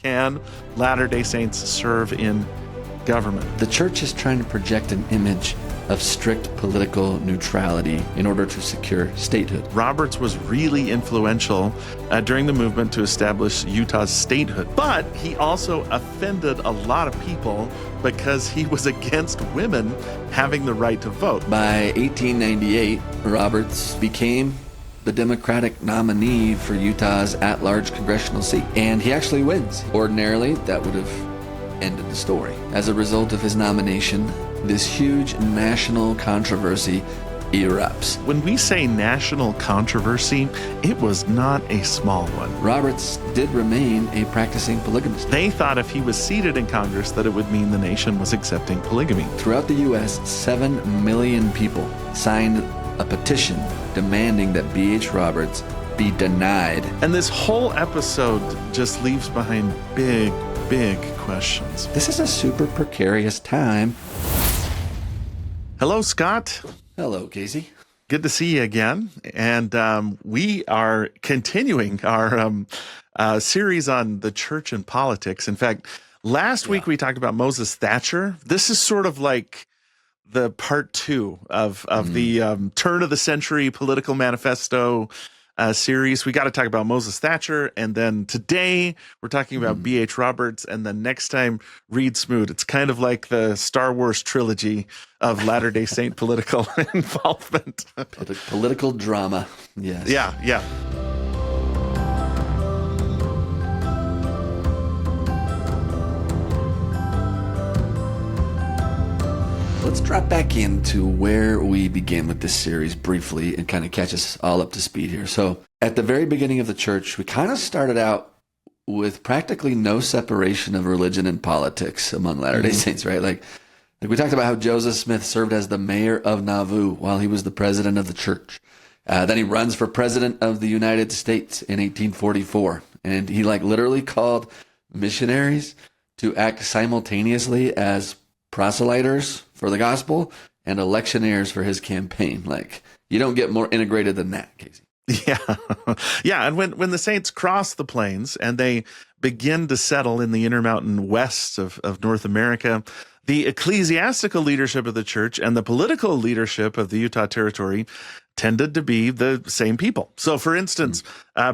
can Latter-day Saints serve in government? The church is trying to project an image of strict political neutrality in order to secure statehood. Roberts was really influential during the movement to establish Utah's statehood, but he also offended a lot of people because he was against women having the right to vote. By 1898, Roberts became the Democratic nominee for Utah's at-large congressional seat, and he actually wins. Ordinarily, that would have ended the story. As a result of his nomination, this huge national controversy erupts. When we say national controversy, it was not a small one. Roberts did remain a practicing polygamist. They thought if he was seated in Congress that it would mean the nation was accepting polygamy. Throughout the U.S., 7 million people signed a petition demanding that B.H. Roberts be denied. And this whole episode just leaves behind big questions. This is a super precarious time. Hello, Scott. Hello, Casey. Good to see you again. And we are continuing our series on the church and politics. In fact, last week we talked about Moses Thatcher. This is sort of like the part 2 of the turn of the century political manifesto series. We got to talk about Moses Thatcher, and then today we're talking about B.H. Roberts, and then next time read Smoot. It's kind of like the Star Wars trilogy of Latter-day Saint political involvement. Political drama, yes. Yeah. Let's drop back into where we began with this series briefly and kind of catch us all up to speed here. So at the very beginning of the church, we kind of started out with practically no separation of religion and politics among Latter-day Saints, right? Like we talked about how Joseph Smith served as the mayor of Nauvoo while he was the president of the church. Then he runs for president of the United States in 1844. And he literally called missionaries to act simultaneously as proselyters for the gospel and electioneers for his campaign. You don't get more integrated than that, Casey. Yeah. And when the Saints cross the plains and they begin to settle in the Intermountain West of North America, the ecclesiastical leadership of the church and the political leadership of the Utah Territory tended to be the same people. So, for instance,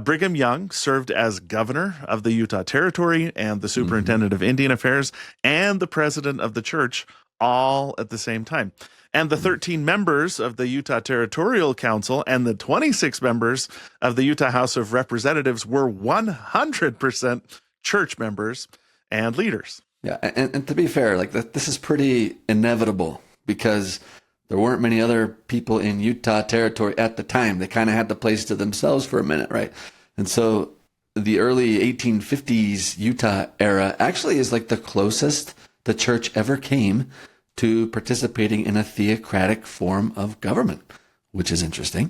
Brigham Young served as governor of the Utah Territory and the superintendent of Indian Affairs and the president of the church all at the same time. And the 13 members of the Utah Territorial Council and the 26 members of the Utah House of Representatives were 100% church members and leaders. Yeah, and to be fair, this is pretty inevitable because there weren't many other people in Utah Territory at the time. They kind of had the place to themselves for a minute, right? And so the early 1850s Utah era actually is the closest the church ever came to participating in a theocratic form of government, which is interesting.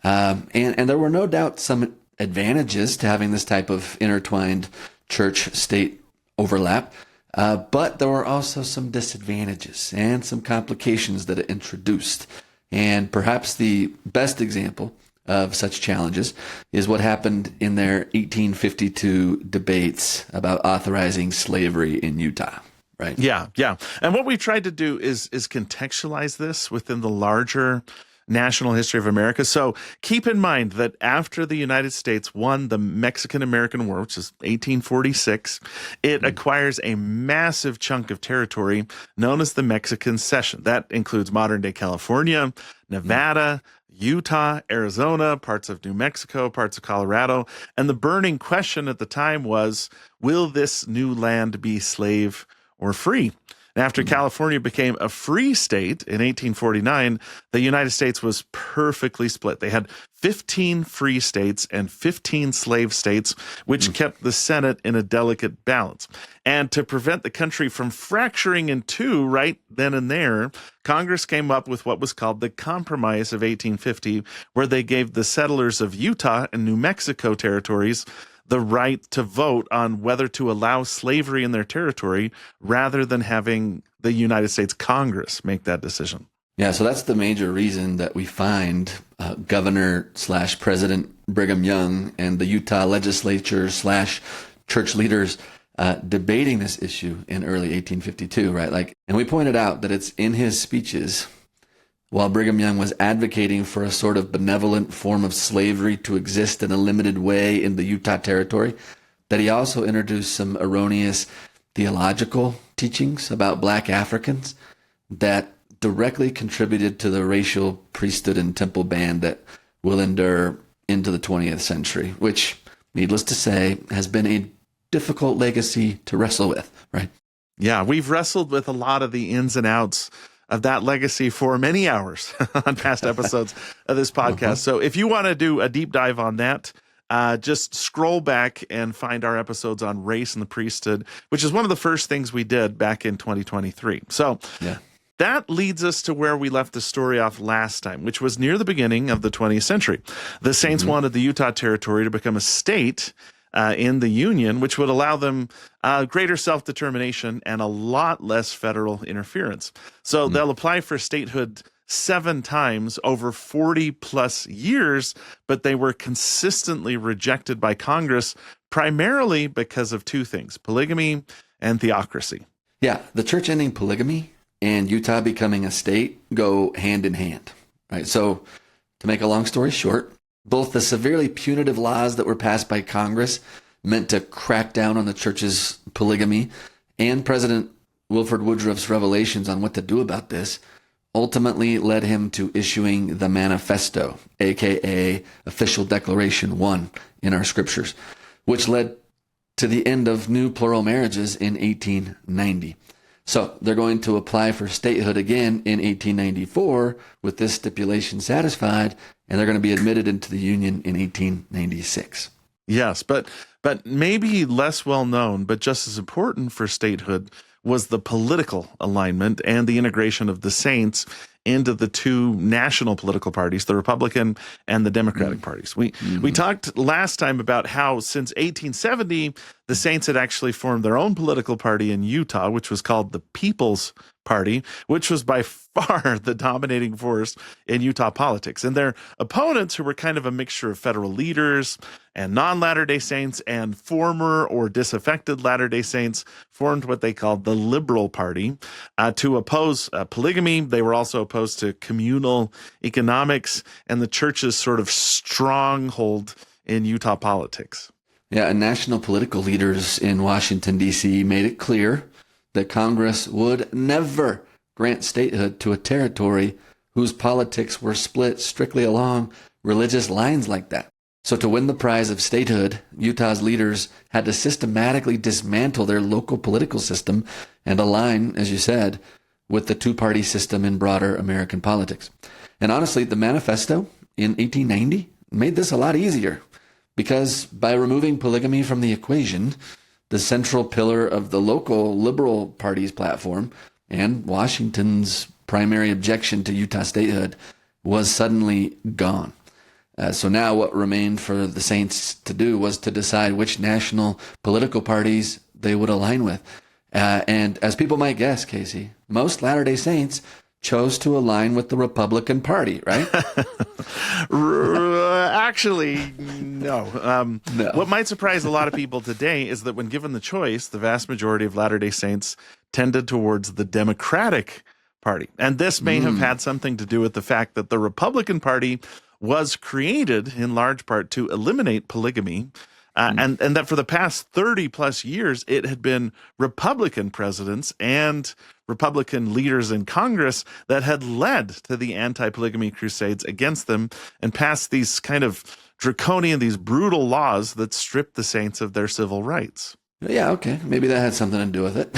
And there were no doubt some advantages to having this type of intertwined church-state overlap. But there were also some disadvantages and some complications that it introduced. And perhaps the best example of such challenges is what happened in their 1852 debates about authorizing slavery in Utah. Right. Yeah. And what we tried to do is contextualize this within the larger national history of America. So keep in mind that after the United States won the Mexican-American War, which is 1846, it acquires a massive chunk of territory known as the Mexican Cession. That includes modern-day California, Nevada, Utah, Arizona, parts of New Mexico, parts of Colorado. And the burning question at the time was, will this new land be slave or free? And after California became a free state in 1849, the United States was perfectly split. They had 15 free states and 15 slave states, which kept the Senate in a delicate balance. And to prevent the country from fracturing in two right then and there, Congress came up with what was called the Compromise of 1850, where they gave the settlers of Utah and New Mexico territories the right to vote on whether to allow slavery in their territory rather than having the United States Congress make that decision. Yeah, so that's the major reason that we find Governor/President Brigham Young and the Utah legislature/church leaders debating this issue in early 1852, right? And we pointed out that it's in his speeches, while Brigham Young was advocating for a sort of benevolent form of slavery to exist in a limited way in the Utah Territory, that he also introduced some erroneous theological teachings about black Africans that directly contributed to the racial priesthood and temple ban that will endure into the 20th century, which, needless to say, has been a difficult legacy to wrestle with, right? Yeah, we've wrestled with a lot of the ins and outs of that legacy for many hours on past episodes of this podcast. So if you want to do a deep dive on that, just scroll back and find our episodes on race and the priesthood, which is one of the first things we did back in 2023. So that leads us to where we left the story off last time, which was near the beginning of the 20th century. The Saints wanted the Utah Territory to become a state in the Union, which would allow them greater self-determination and a lot less federal interference. So they'll apply for statehood 7 times over 40 plus years, but they were consistently rejected by Congress, primarily because of 2 things: polygamy and theocracy. Yeah, the church ending polygamy and Utah becoming a state go hand in hand, right? So to make a long story short, both the severely punitive laws that were passed by Congress meant to crack down on the church's polygamy, and President Wilford Woodruff's revelations on what to do about this ultimately led him to issuing the Manifesto, aka Official Declaration 1 in our scriptures, which led to the end of new plural marriages in 1890. So they're going to apply for statehood again in 1894 with this stipulation satisfied, and they're going to be admitted into the Union in 1896. Yes, but maybe less well known, but just as important for statehood was the political alignment and the integration of the Saints into the 2 national political parties, the Republican and the Democratic parties. We talked last time about how since 1870, the Saints had actually formed their own political party in Utah, which was called the People's Party, which was by far the dominating force in Utah politics. And their opponents, who were kind of a mixture of federal leaders and non-Latter-day Saints and former or disaffected Latter-day Saints, formed what they called the Liberal Party to oppose polygamy. They were also opposed to communal economics and the church's sort of stronghold in Utah politics. Yeah, and national political leaders in Washington, D.C. made it clear that Congress would never grant statehood to a territory whose politics were split strictly along religious lines like that. So to win the prize of statehood, Utah's leaders had to systematically dismantle their local political system and align, as you said, with the 2-party system in broader American politics. And honestly, the Manifesto in 1890 made this a lot easier, because by removing polygamy from the equation, the central pillar of the local Liberal Party's platform and Washington's primary objection to Utah statehood was suddenly gone. So now what remained for the Saints to do was to decide which national political parties they would align with. And as people might guess, Casey, most Latter-day Saints chose to align with the Republican Party, right? Actually, no. No. What might surprise a lot of people today is that when given the choice, the vast majority of Latter-day Saints tended towards the Democratic Party. And this may have had something to do with the fact that the Republican Party was created in large part to eliminate polygamy, and that for the past 30 plus years, it had been Republican presidents and Republican leaders in Congress that had led to the anti-polygamy crusades against them and passed these kind of draconian, these brutal laws that stripped the Saints of their civil rights. Yeah, okay. Maybe that had something to do with it.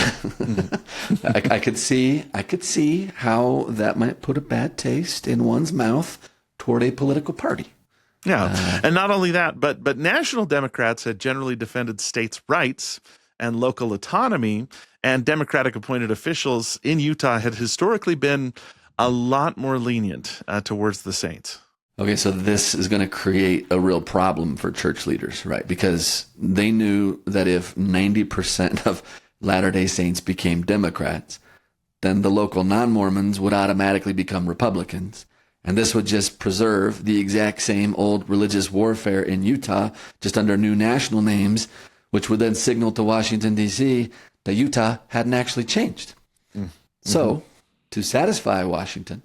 I could see how that might put a bad taste in one's mouth toward a political party. Yeah, and not only that, but national Democrats had generally defended states' rights and local autonomy, and Democratic appointed officials in Utah had historically been a lot more lenient towards the Saints. Okay, so this is going to create a real problem for church leaders, right? Because they knew that if 90% of Latter-day Saints became Democrats, then the local non-Mormons would automatically become Republicans. And this would just preserve the exact same old religious warfare in Utah, just under new national names, which would then signal to Washington, D.C. that Utah hadn't actually changed. So, to satisfy Washington,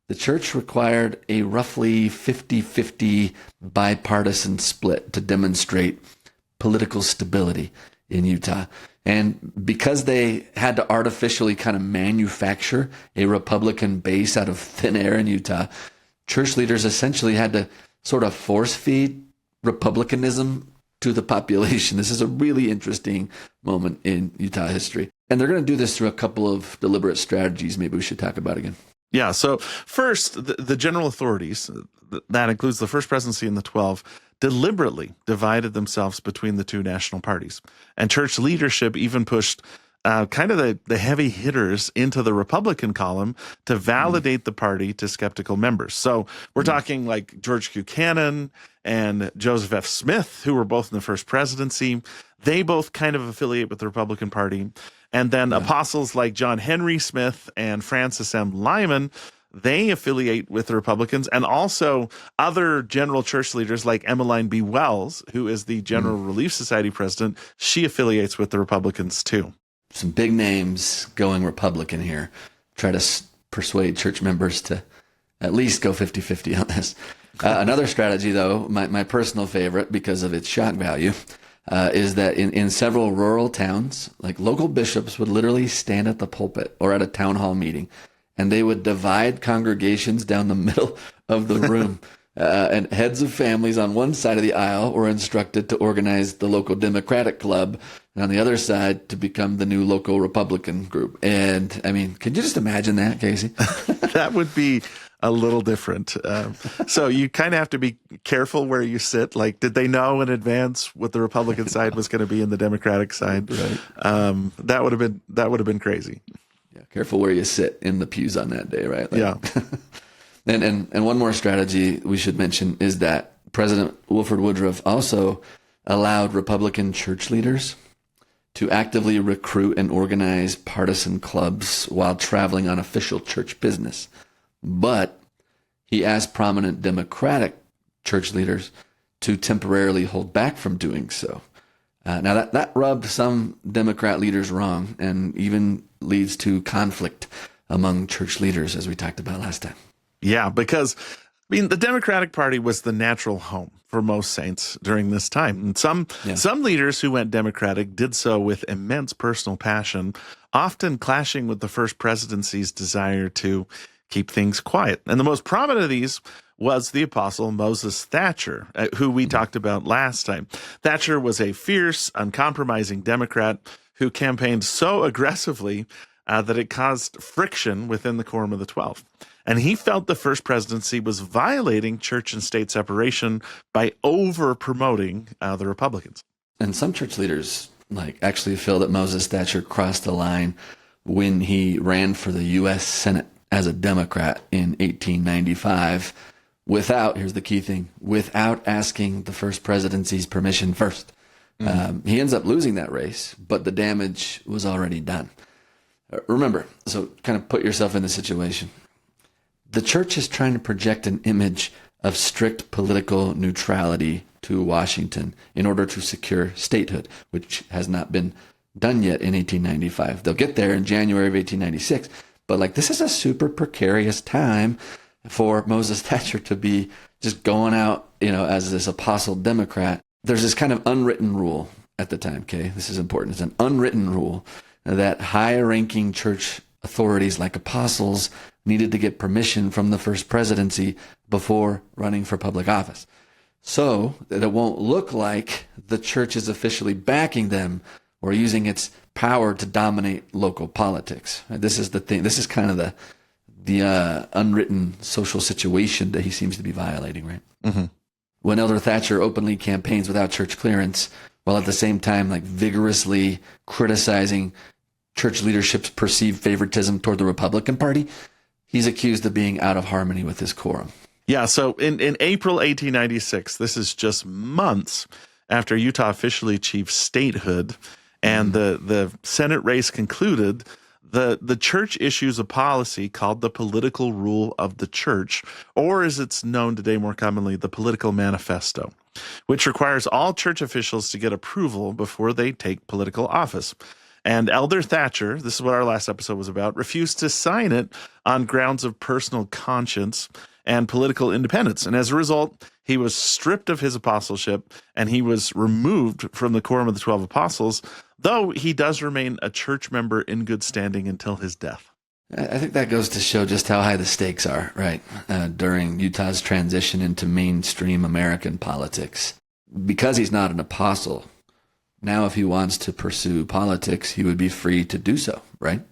the church required a roughly 50-50 bipartisan split to demonstrate political stability in Utah. And because they had to artificially kind of manufacture a Republican base out of thin air in Utah, church leaders essentially had to sort of force feed Republicanism to the population. This is a really interesting moment in Utah history. And they're going to do this through a couple of deliberate strategies maybe we should talk about again. Yeah, so first, the general authorities, that includes the First Presidency and the 12, deliberately divided themselves between the two national parties. And church leadership even pushed kind of the heavy hitters into the Republican column to validate the party to skeptical members. So we're talking like George Buchanan and Joseph F. Smith, who were both in the First Presidency. They both kind of affiliate with the Republican Party. And then apostles like John Henry Smith and Francis M. Lyman, they affiliate with the Republicans, and also other general church leaders like Emmeline B. Wells, who is the General Relief Society president. She affiliates with the Republicans too. Some big names going Republican here. Try to persuade church members to at least go 50-50 on this. Another strategy, though, my personal favorite because of its shock value, is that in several rural towns, like local bishops would literally stand at the pulpit or at a town hall meeting, and they would divide congregations down the middle of the room. And heads of families on one side of the aisle were instructed to organize the local Democratic club, and on the other side to become the new local Republican group. And I mean, could you just imagine that, Casey? That would be a little different. So you kind of have to be careful where you sit. Like, did they know in advance what the Republican side was going to be and the Democratic side? Right. That would have been crazy. Yeah, careful where you sit in the pews on that day, right? Like, yeah. And one more strategy we should mention is that President Wilford Woodruff also allowed Republican church leaders to actively recruit and organize partisan clubs while traveling on official church business. But he asked prominent Democratic church leaders to temporarily hold back from doing so. Now, that rubbed some Democrat leaders wrong and even leads to conflict among church leaders, as we talked about last time. Yeah, because, I mean, the Democratic Party was the natural home for most saints during this time. And some leaders who went Democratic did so with immense personal passion, often clashing with the First Presidency's desire to keep things quiet. And the most prominent of these was the apostle Moses Thatcher, who we talked about last time. Thatcher was a fierce, uncompromising Democrat who campaigned so aggressively that it caused friction within the quorum of the 12. And he felt the First Presidency was violating church and state separation by over-promoting the Republicans. And some church leaders actually feel that Moses Thatcher crossed the line when he ran for the U.S. Senate as a Democrat in 1895 without, here's the key thing, without asking the First Presidency's permission first. He ends up losing that race, but the damage was already done. Remember, so kind of put yourself in the situation. The church is trying to project an image of strict political neutrality to Washington in order to secure statehood, which has not been done yet in 1895. They'll get there in January of 1896, but this is a super precarious time for Moses Thatcher to be just going out, as this apostle Democrat. There's this kind of unwritten rule at the time, okay? This is important. It's an unwritten rule that high-ranking church authorities like apostles needed to get permission from the First Presidency before running for public office, so that it won't look like the church is officially backing them or using its power to dominate local politics. This is the thing. This is kind of the unwritten social situation that he seems to be violating, right? Mm-hmm. When Elder Thatcher openly campaigns without church clearance, while at the same time vigorously criticizing church leadership's perceived favoritism toward the Republican Party, he's accused of being out of harmony with his quorum. Yeah, so in April 1896, this is just months after Utah officially achieved statehood, and the Senate race concluded, the church issues a policy called the political rule of the church, or as it's known today more commonly, the political manifesto, which requires all church officials to get approval before they take political office. And Elder Thatcher, this is what our last episode was about, refused to sign it on grounds of personal conscience and political independence. And as a result, he was stripped of his apostleship and he was removed from the quorum of the 12 apostles, though he does remain a church member in good standing until his death. I think that goes to show just how high the stakes are, right, during Utah's transition into mainstream American politics. Because he's not an apostle, now if he wants to pursue politics, he would be free to do so, right?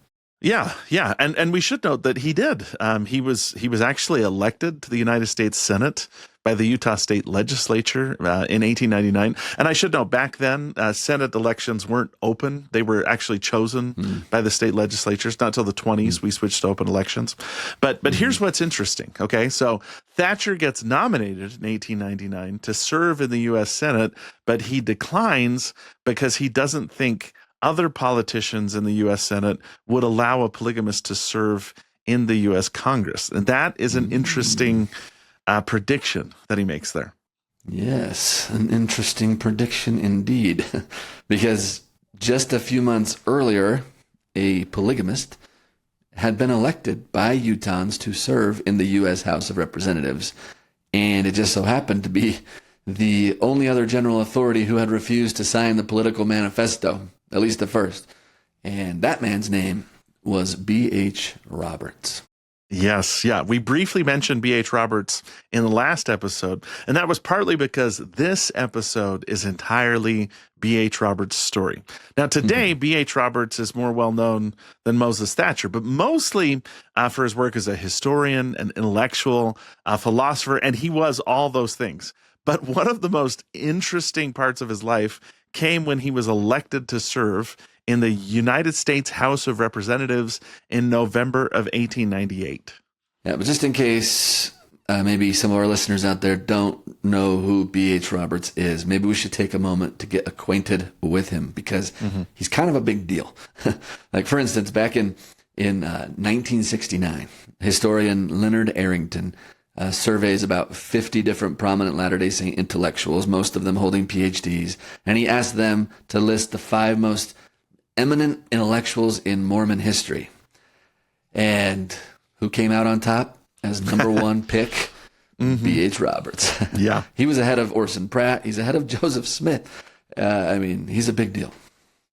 Yeah. And we should note that he did. He was actually elected to the United States Senate by the Utah State Legislature in 1899. And I should note, back then, Senate elections weren't open. They were actually chosen by the state legislatures. Not until the 20s we switched to open elections. But here's what's interesting, okay? So Thatcher gets nominated in 1899 to serve in the U.S. Senate, but he declines because he doesn't think other politicians in the U.S. Senate would allow a polygamist to serve in the U.S. Congress. And that is an interesting prediction that he makes there. Yes, an interesting prediction indeed. Because just a few months earlier, a polygamist had been elected by Utahns to serve in the U.S. House of Representatives. And it just so happened to be the only other general authority who had refused to sign the political manifesto, at least at first. And that man's name was B.H. Roberts. Yes, yeah. We briefly mentioned B.H. Roberts in the last episode, and that was partly because this episode is entirely B.H. Roberts' story. Now, today, B.H. Roberts is more well-known than Moses Thatcher, but mostly for his work as a historian, an intellectual, a philosopher, and he was all those things. But one of the most interesting parts of his life came when he was elected to serve in the United States House of Representatives in November of 1898. Yeah, but just in case maybe some of our listeners out there don't know who B.H. Roberts is, maybe we should take a moment to get acquainted with him, because he's kind of a big deal. Like, for instance, back in 1969, historian Leonard Arrington surveys about 50 different prominent Latter-day Saint intellectuals, most of them holding PhDs, and he asked them to list the 5 most eminent intellectuals in Mormon history. And who came out on top as number one pick? B.H. Roberts. Yeah. He was ahead of Orson Pratt. He's ahead of Joseph Smith. I mean, he's a big deal.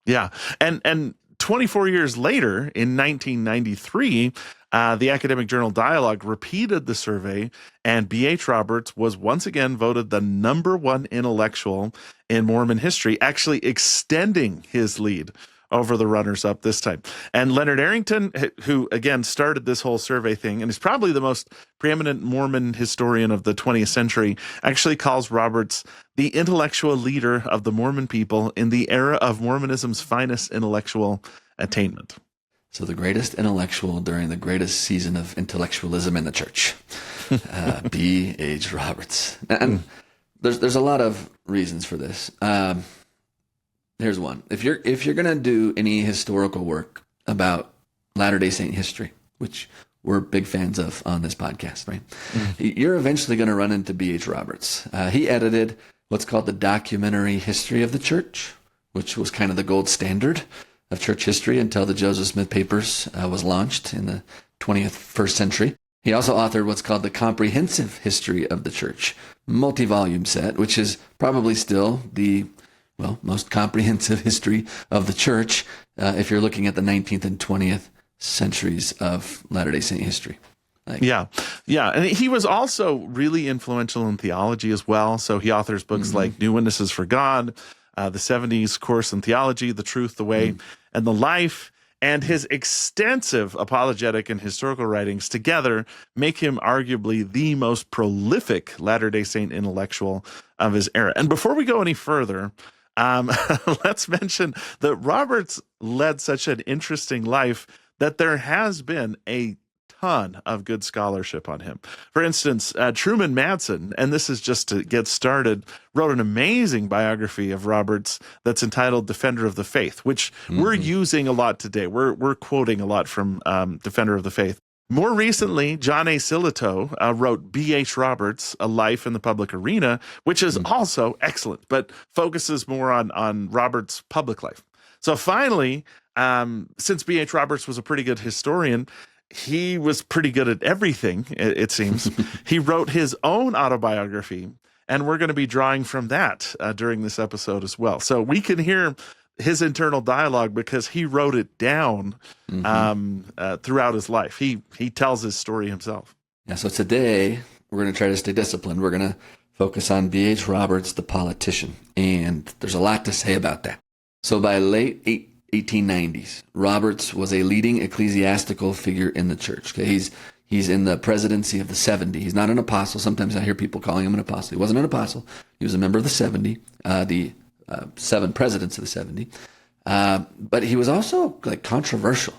Yeah. And 24 years later, in 1993, the academic journal Dialogue repeated the survey, and B.H. Roberts was once again voted the number one intellectual in Mormon history, actually extending his lead over the runners-up this time. And Leonard Arrington, who, again, started this whole survey thing, and is probably the most preeminent Mormon historian of the 20th century, actually calls Roberts the intellectual leader of the Mormon people in the era of Mormonism's finest intellectual attainment. So the greatest intellectual during the greatest season of intellectualism in the church, B.H. Roberts. And there's a lot of reasons for this. Here's one. If you're going to do any historical work about Latter-day Saint history, which we're big fans of on this podcast, right? You're eventually going to run into B.H. Roberts. He edited what's called the Documentary History of the Church, which was kind of the gold standard of church history until the Joseph Smith Papers was launched in the 21st century. He also authored what's called the Comprehensive History of the Church, multi-volume set, which is probably still the most comprehensive history of the church if you're looking at the 19th and 20th centuries of Latter-day Saint history. Yeah. And he was also really influential in theology as well. So he authors books like New Witnesses for God, the 70s Course in Theology, The Truth, the Way, and the Life. And his extensive apologetic and historical writings together make him arguably the most prolific Latter-day Saint intellectual of his era. And before we go any further, let's mention that Roberts led such an interesting life that there has been a ton of good scholarship on him. For instance, Truman Madsen, and this is just to get started, wrote an amazing biography of Roberts that's entitled Defender of the Faith, which we're using a lot today. We're quoting a lot from Defender of the Faith. More recently, John A. Silito wrote B.H. Roberts, A Life in the Public Arena, which is also excellent, but focuses more on Roberts' public life. So finally, since B.H. Roberts was a pretty good historian, he was pretty good at everything, it seems. He wrote his own autobiography, and we're going to be drawing from that during this episode as well. So we can hear his internal dialogue because he wrote it down throughout his life. He tells his story himself. Yeah, so today we're going to try to stay disciplined. We're going to focus on B.H. Roberts, the politician, and there's a lot to say about that. So by late 1890s, Roberts was a leading ecclesiastical figure in the church. Okay, he's in the presidency of the 70. He's not an apostle. Sometimes I hear people calling him an apostle. He wasn't an apostle. He was a member of the 70, the 7 presidents of the 70. But he was also like controversial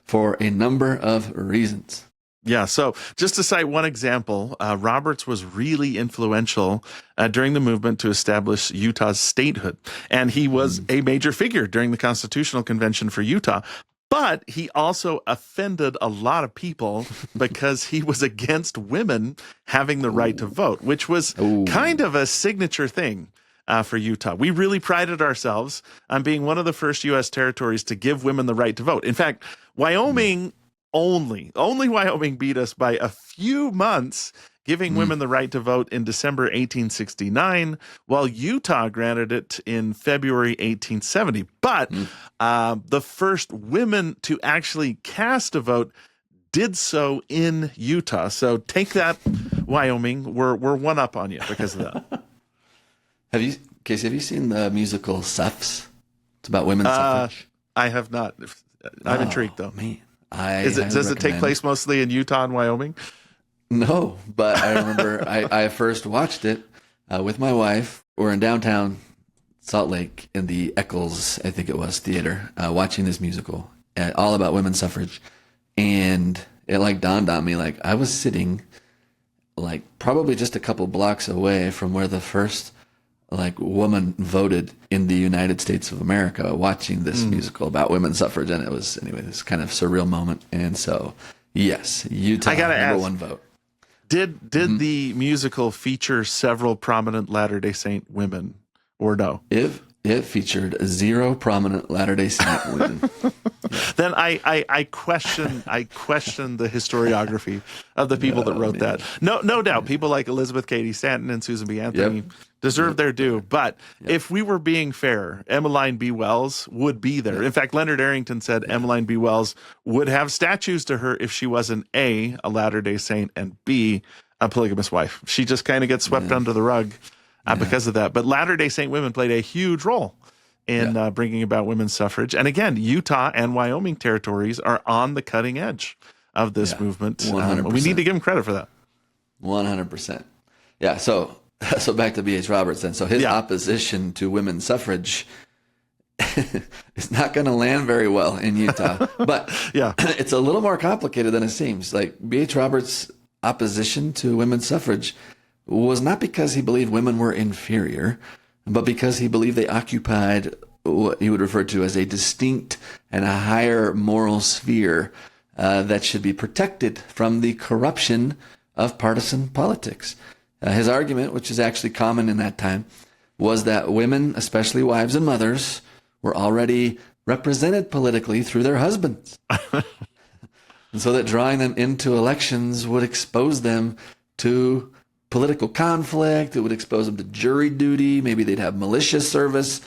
for a number of reasons. Yeah, so just to cite one example, Roberts was really influential during the movement to establish Utah's statehood. And he was a major figure during the Constitutional Convention for Utah. But he also offended a lot of people because he was against women having the right to vote, which was kind of a signature thing for Utah. We really prided ourselves on being one of the first U.S. territories to give women the right to vote. In fact, Wyoming only Wyoming beat us by a few months, giving women the right to vote in December 1869, while Utah granted it in February 1870. But the first women to actually cast a vote did so in Utah. So take that, Wyoming. We're one up on you because of that. Casey, have you seen the musical Suffs? It's about women's suffrage. I have not. I'm intrigued, though. Man. Does it take place mostly in Utah and Wyoming? No, but I remember I first watched it with my wife. We're in downtown Salt Lake in the Eccles, I think it was, theater, watching this musical all about women's suffrage. And it like dawned on me, like I was sitting like probably just a couple blocks away from where the first like woman voted in the United States of America, watching this musical about women's suffrage. And it was, anyway, this kind of surreal moment. And so, yes, Utah, I gotta number ask, one vote. Did the musical feature several prominent Latter-day Saint women or no? It featured 0 prominent Latter-day Saint women. Then I question the historiography of the people that wrote that. No doubt, people like Elizabeth Cady Stanton and Susan B. Anthony deserve their due. But if we were being fair, Emmeline B. Wells would be there. In fact, Leonard Arrington said Emmeline B. Wells would have statues to her if she wasn't A, a Latter-day Saint, and B, a polygamous wife. She just kind of gets swept under the rug because of that. But Latter-day Saint women played a huge role in bringing about women's suffrage. And again, Utah and Wyoming territories are on the cutting edge of this movement. 100%. We need to give them credit for that. 100%. Yeah, so back to B.H. Roberts then. So his opposition to women's suffrage is not going to land very well in Utah. But it's a little more complicated than it seems. Like B.H. Roberts' opposition to women's suffrage was not because he believed women were inferior, but because he believed they occupied what he would refer to as a distinct and a higher moral sphere that should be protected from the corruption of partisan politics. His argument, which is actually common in that time, was that women, especially wives and mothers, were already represented politically through their husbands. And so that drawing them into elections would expose them to political conflict. It would expose them to jury duty. Maybe they'd have militia service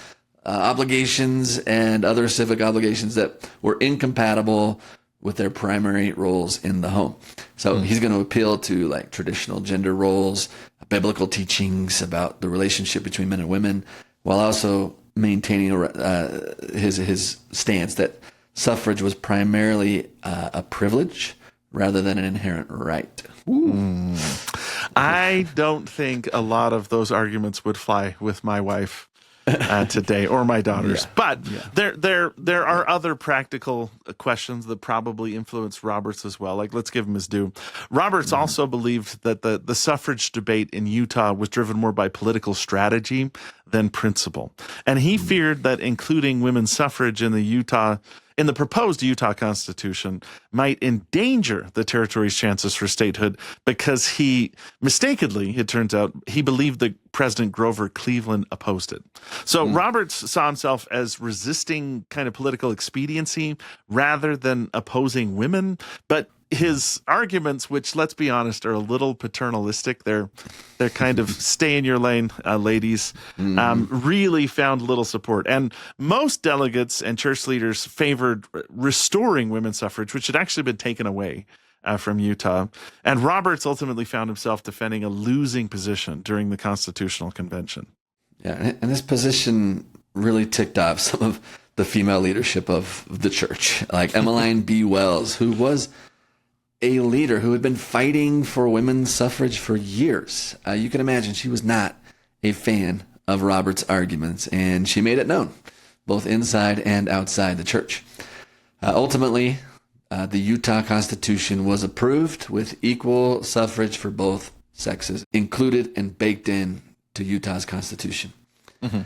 obligations and other civic obligations that were incompatible with their primary roles in the home. So he's going to appeal to like traditional gender roles, biblical teachings about the relationship between men and women, while also maintaining his stance that suffrage was primarily a privilege rather than an inherent right. I don't think a lot of those arguments would fly with my wife. today, or my daughters. Yeah. But there are other practical questions that probably influenced Roberts as well. Like, let's give him his due. Roberts also believed that the suffrage debate in Utah was driven more by political strategy than principle. And he feared that including women's suffrage in the proposed Utah Constitution might endanger the territory's chances for statehood, because he mistakenly, it turns out, he believed that President Grover Cleveland opposed it. So Roberts saw himself as resisting kind of political expediency rather than opposing women. But his arguments, which, let's be honest, are a little paternalistic, they're kind of stay in your lane, ladies, really found little support. And most delegates and church leaders favored restoring women's suffrage, which had actually been taken away from Utah. And Roberts ultimately found himself defending a losing position during the Constitutional Convention. Yeah, and this position really ticked off some of the female leadership of the church, like Emmeline B. Wells, who was a leader who had been fighting for women's suffrage for years. You can imagine she was not a fan of Roberts' arguments, and she made it known, both inside and outside the church. Ultimately, the Utah Constitution was approved with equal suffrage for both sexes, included and baked in to Utah's Constitution. Mm-hmm.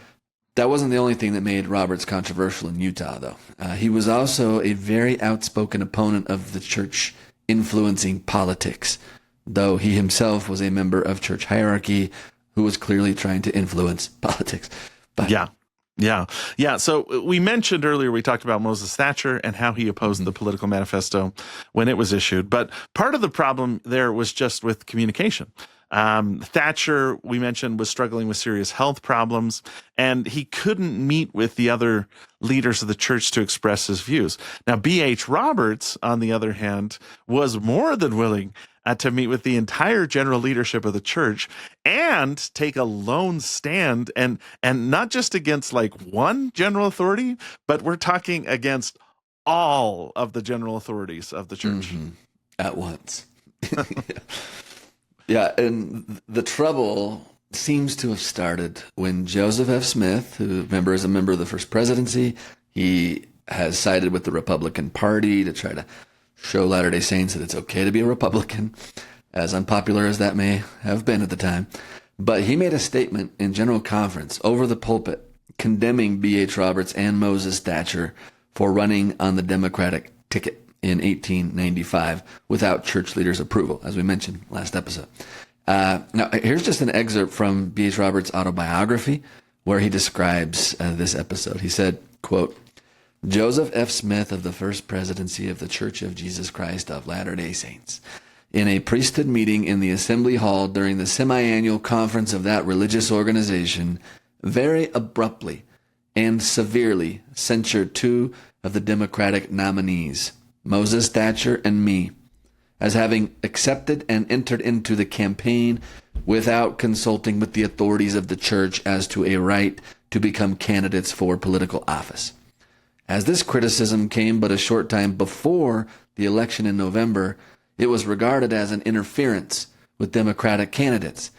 That wasn't the only thing that made Roberts controversial in Utah, though. He was also a very outspoken opponent of the church influencing politics, though he himself was a member of church hierarchy who was clearly trying to influence politics. But Yeah. So we mentioned earlier, we talked about Moses Thatcher and how he opposed the political manifesto when it was issued. But part of the problem there was just with communication. Thatcher, we mentioned, was struggling with serious health problems, and he couldn't meet with the other leaders of the church to express his views. Now, B.H. Roberts, on the other hand, was more than willing to meet with the entire general leadership of the church and take a lone stand, and not just against like one general authority, but we're talking against all of the general authorities of the church. At once. Yeah, and the trouble seems to have started when Joseph F. Smith, who is a member of the First Presidency, he has sided with the Republican Party to try to show Latter-day Saints that it's okay to be a Republican, as unpopular as that may have been at the time. But he made a statement in General Conference over the pulpit condemning B.H. Roberts and Moses Thatcher for running on the Democratic ticket in 1895 without church leaders' approval, as we mentioned last episode. Now, here's just an excerpt from B.H. Roberts' autobiography where he describes this episode. He said, quote, "Joseph F. Smith of the First Presidency of the Church of Jesus Christ of Latter-day Saints, in a priesthood meeting in the Assembly Hall during the semi-annual conference of that religious organization, very abruptly and severely censured two of the Democratic nominees, Moses Thatcher and me, as having accepted and entered into the campaign without consulting with the authorities of the church as to a right to become candidates for political office. As this criticism came but a short time before the election in November, it was regarded as an interference with Democratic candidates,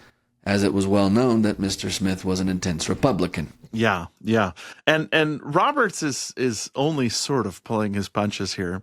as it was well known that Mr. Smith was an intense Republican." Yeah. And Roberts is only sort of pulling his punches here.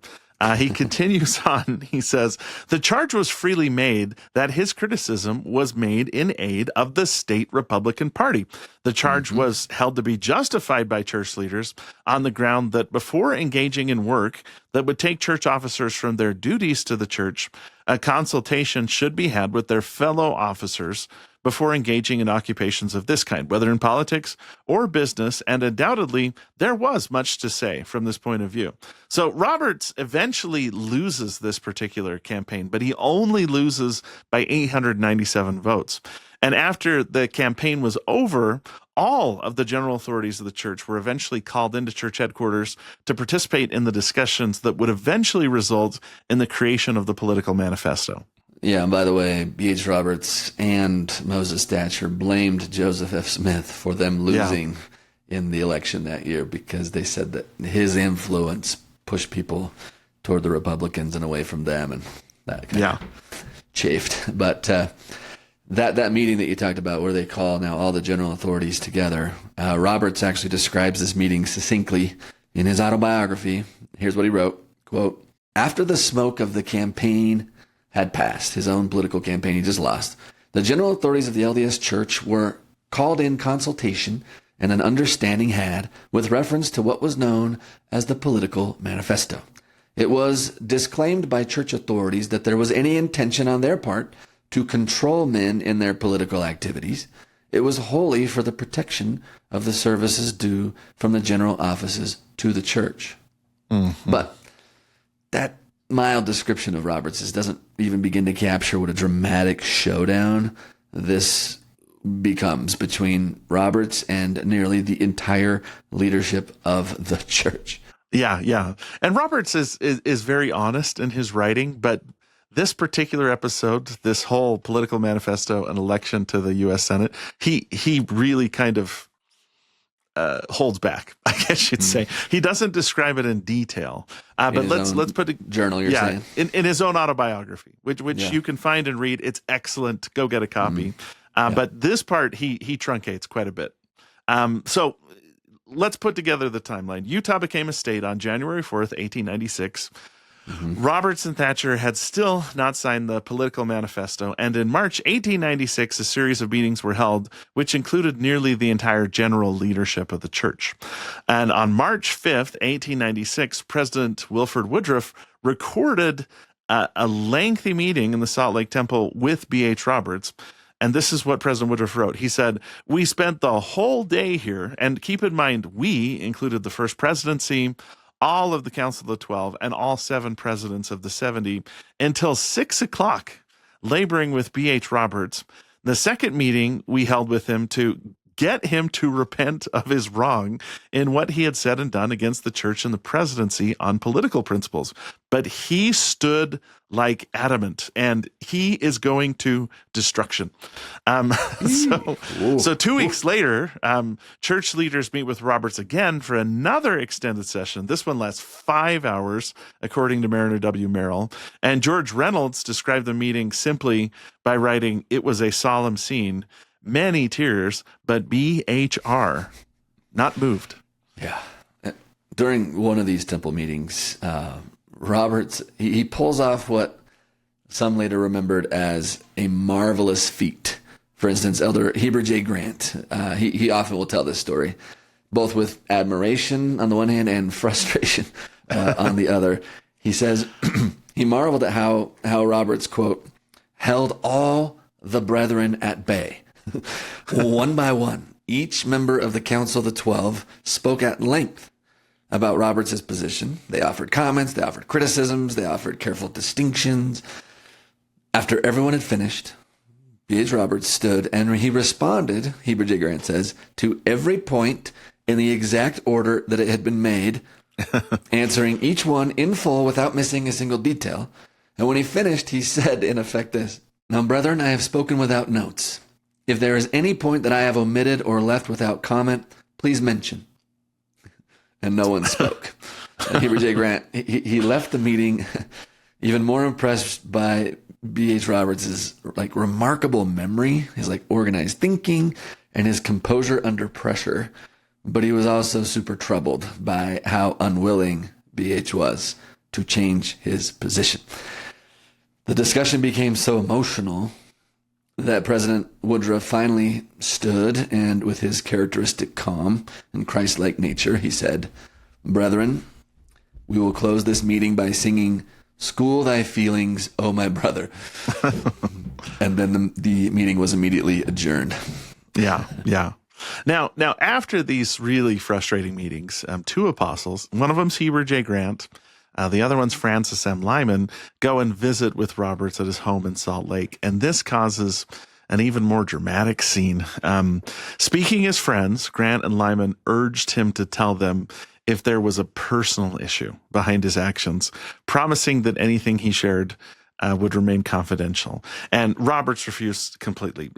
He continues on. He says, "The charge was freely made that his criticism was made in aid of the state Republican Party. The charge was held to be justified by church leaders on the ground that before engaging in work that would take church officers from their duties to the church, a consultation should be had with their fellow officers before engaging in occupations of this kind, whether in politics or business, and undoubtedly there was much to say from this point of view." So Roberts eventually loses this particular campaign, but he only loses by 897 votes. And after the campaign was over, all of the general authorities of the church were eventually called into church headquarters to participate in the discussions that would eventually result in the creation of the political manifesto. Yeah, and by the way, B.H. Roberts and Moses Thatcher blamed Joseph F. Smith for them losing in the election that year because they said that his influence pushed people toward the Republicans and away from them, and that kind of chafed. But That meeting that you talked about where they call now all the general authorities together, Roberts actually describes this meeting succinctly in his autobiography. Here's what he wrote, quote, "After the smoke of the campaign had passed, his own political campaign he just lost, the general authorities of the LDS Church were called in consultation, and an understanding had with reference to what was known as the Political Manifesto. It was disclaimed by church authorities that there was any intention on their part to control men in their political activities. It was wholly for the protection of the services due from the general offices to the church." Mm-hmm. But that mild description of Roberts doesn't even begin to capture what a dramatic showdown this becomes between Roberts and nearly the entire leadership of the church. Yeah. And Roberts is very honest in his writing, but this particular episode, this whole political manifesto and election to the U.S. Senate, he really kind of holds back, I guess you'd say. He doesn't describe it in detail, but let's put a journal. You're saying in his own autobiography, which you can find and read. It's excellent. Go get a copy. But this part he truncates quite a bit. So let's put together the timeline. Utah became a state on January 4th, 1896. Mm-hmm. Roberts and Thatcher had still not signed the political manifesto, and in March 1896, a series of meetings were held, which included nearly the entire general leadership of the church. And on March 5th, 1896, President Wilford Woodruff recorded a lengthy meeting in the Salt Lake Temple with B.H. Roberts. And this is what President Woodruff wrote. He said, "We spent the whole day here, and keep in mind, we included the First Presidency, all of the Council of the 12, and all 7 presidents of the 70, until 6 o'clock, laboring with B.H. Roberts. The second meeting we held with him to get him to repent of his wrong in what he had said and done against the church and the presidency on political principles. But he stood like adamant, and he is going to destruction." So 2 weeks later, church leaders meet with Roberts again for another extended session. This one lasts 5 hours, according to Mariner W. Merrill. And George Reynolds described the meeting simply by writing, "It was a solemn scene. Many tears, but BHR not moved." Yeah. During one of these temple meetings, Roberts, he pulls off what some later remembered as a marvelous feat. For instance, Elder Heber J. Grant, he often will tell this story, both with admiration on the one hand and frustration on the other. He says he marveled at how Roberts, quote, "held all the brethren at bay." One by one, each member of the Council of the 12 spoke at length about Roberts' position. They offered comments, they offered criticisms, they offered careful distinctions. After everyone had finished, B.H. Roberts stood and he responded, Heber J. Grant says, to every point in the exact order that it had been made, answering each one in full without missing a single detail. And when he finished, he said, in effect, this: "Now, brethren, I have spoken without notes. If there is any point that I have omitted or left without comment, please mention." And no one spoke. And Heber J. Grant, he left the meeting even more impressed by B.H. Roberts' remarkable memory, his organized thinking, and his composure under pressure. But he was also super troubled by how unwilling B.H. was to change his position. The discussion became so emotional that President Woodruff finally stood, and with his characteristic calm and Christ-like nature, he said, "Brethren, we will close this meeting by singing 'School Thy Feelings, O My Brother.'" And then the meeting was immediately adjourned. Yeah. Now, after these really frustrating meetings, 2 apostles, one of them's Heber J. Grant, the other one's Francis M. Lyman, go and visit with Roberts at his home in Salt Lake. And this causes an even more dramatic scene. Speaking as friends, Grant and Lyman urged him to tell them if there was a personal issue behind his actions, promising that anything he shared would remain confidential. And Roberts refused completely.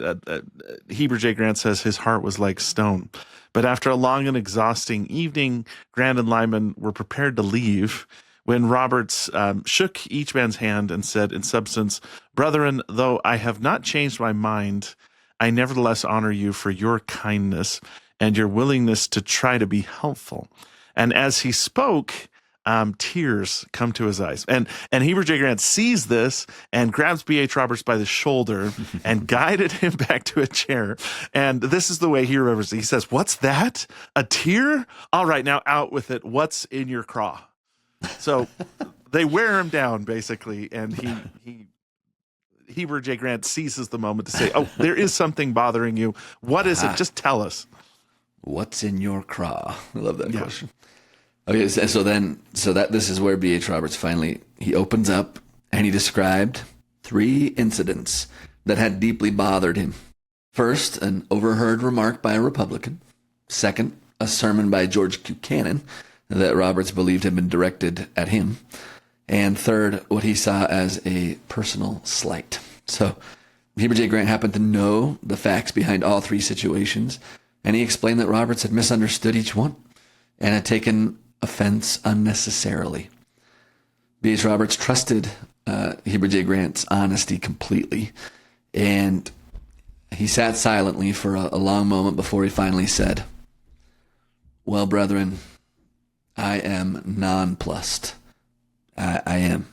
Heber J. Grant says his heart was like stone. But after a long and exhausting evening, Grant and Lyman were prepared to leave when Roberts shook each man's hand and said, in substance, "Brethren, though I have not changed my mind, I nevertheless honor you for your kindness and your willingness to try to be helpful." And as he spoke, tears come to his eyes. And Heber J. Grant sees this and grabs B.H. Roberts by the shoulder and guided him back to a chair. And this is the way he remembers it. He says, "What's that? A tear? All right, now out with it. What's in your craw?" So they wear him down, basically, and Heber J. Grant seizes the moment to say, "Oh, there is something bothering you. What is it? Just tell us." What's in your craw? I love that question. Okay, so this is where B.H. Roberts finally, he opens up and he described 3 incidents that had deeply bothered him. First, an overheard remark by a Republican. Second, a sermon by George Buchanan that Roberts believed had been directed at him. And third, what he saw as a personal slight. So Heber J. Grant happened to know the facts behind all 3 situations, and he explained that Roberts had misunderstood each one and had taken offense unnecessarily. B.H. Roberts trusted Heber J. Grant's honesty completely, and he sat silently for a long moment before he finally said, "Well, brethren, I am nonplussed. I am.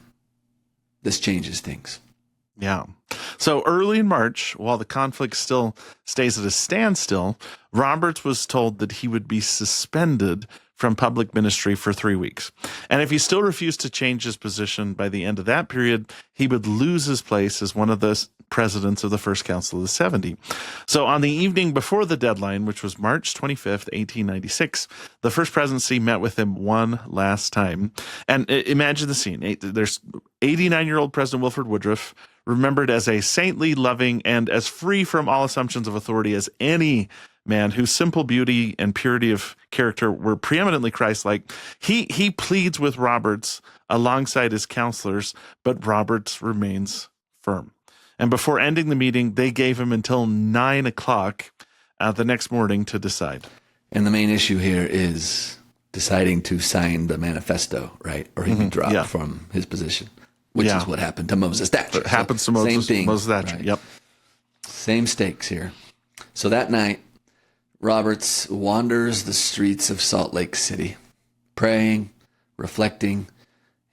This changes things." Yeah. So early in March, while the conflict still stays at a standstill, Roberts was told that he would be suspended from public ministry for 3 weeks. And if he still refused to change his position by the end of that period, he would lose his place as one of the presidents of the First Council of the 70. So on the evening before the deadline, which was March 25th, 1896, the First Presidency met with him one last time. And imagine the scene. There's 89-year-old President Wilford Woodruff, remembered as a saintly, loving, and as free from all assumptions of authority as any man, whose simple beauty and purity of character were preeminently Christ-like. He pleads with Roberts alongside his counselors, but Roberts remains firm. And before ending the meeting, they gave him until 9 o'clock the next morning to decide. And the main issue here is deciding to sign the manifesto, right? Or he'd be dropped from his position, which is what happened to Moses Thatcher. It happens to Moses Thatcher. Right? Yep. Same stakes here. So that night, Roberts wanders the streets of Salt Lake City, praying, reflecting,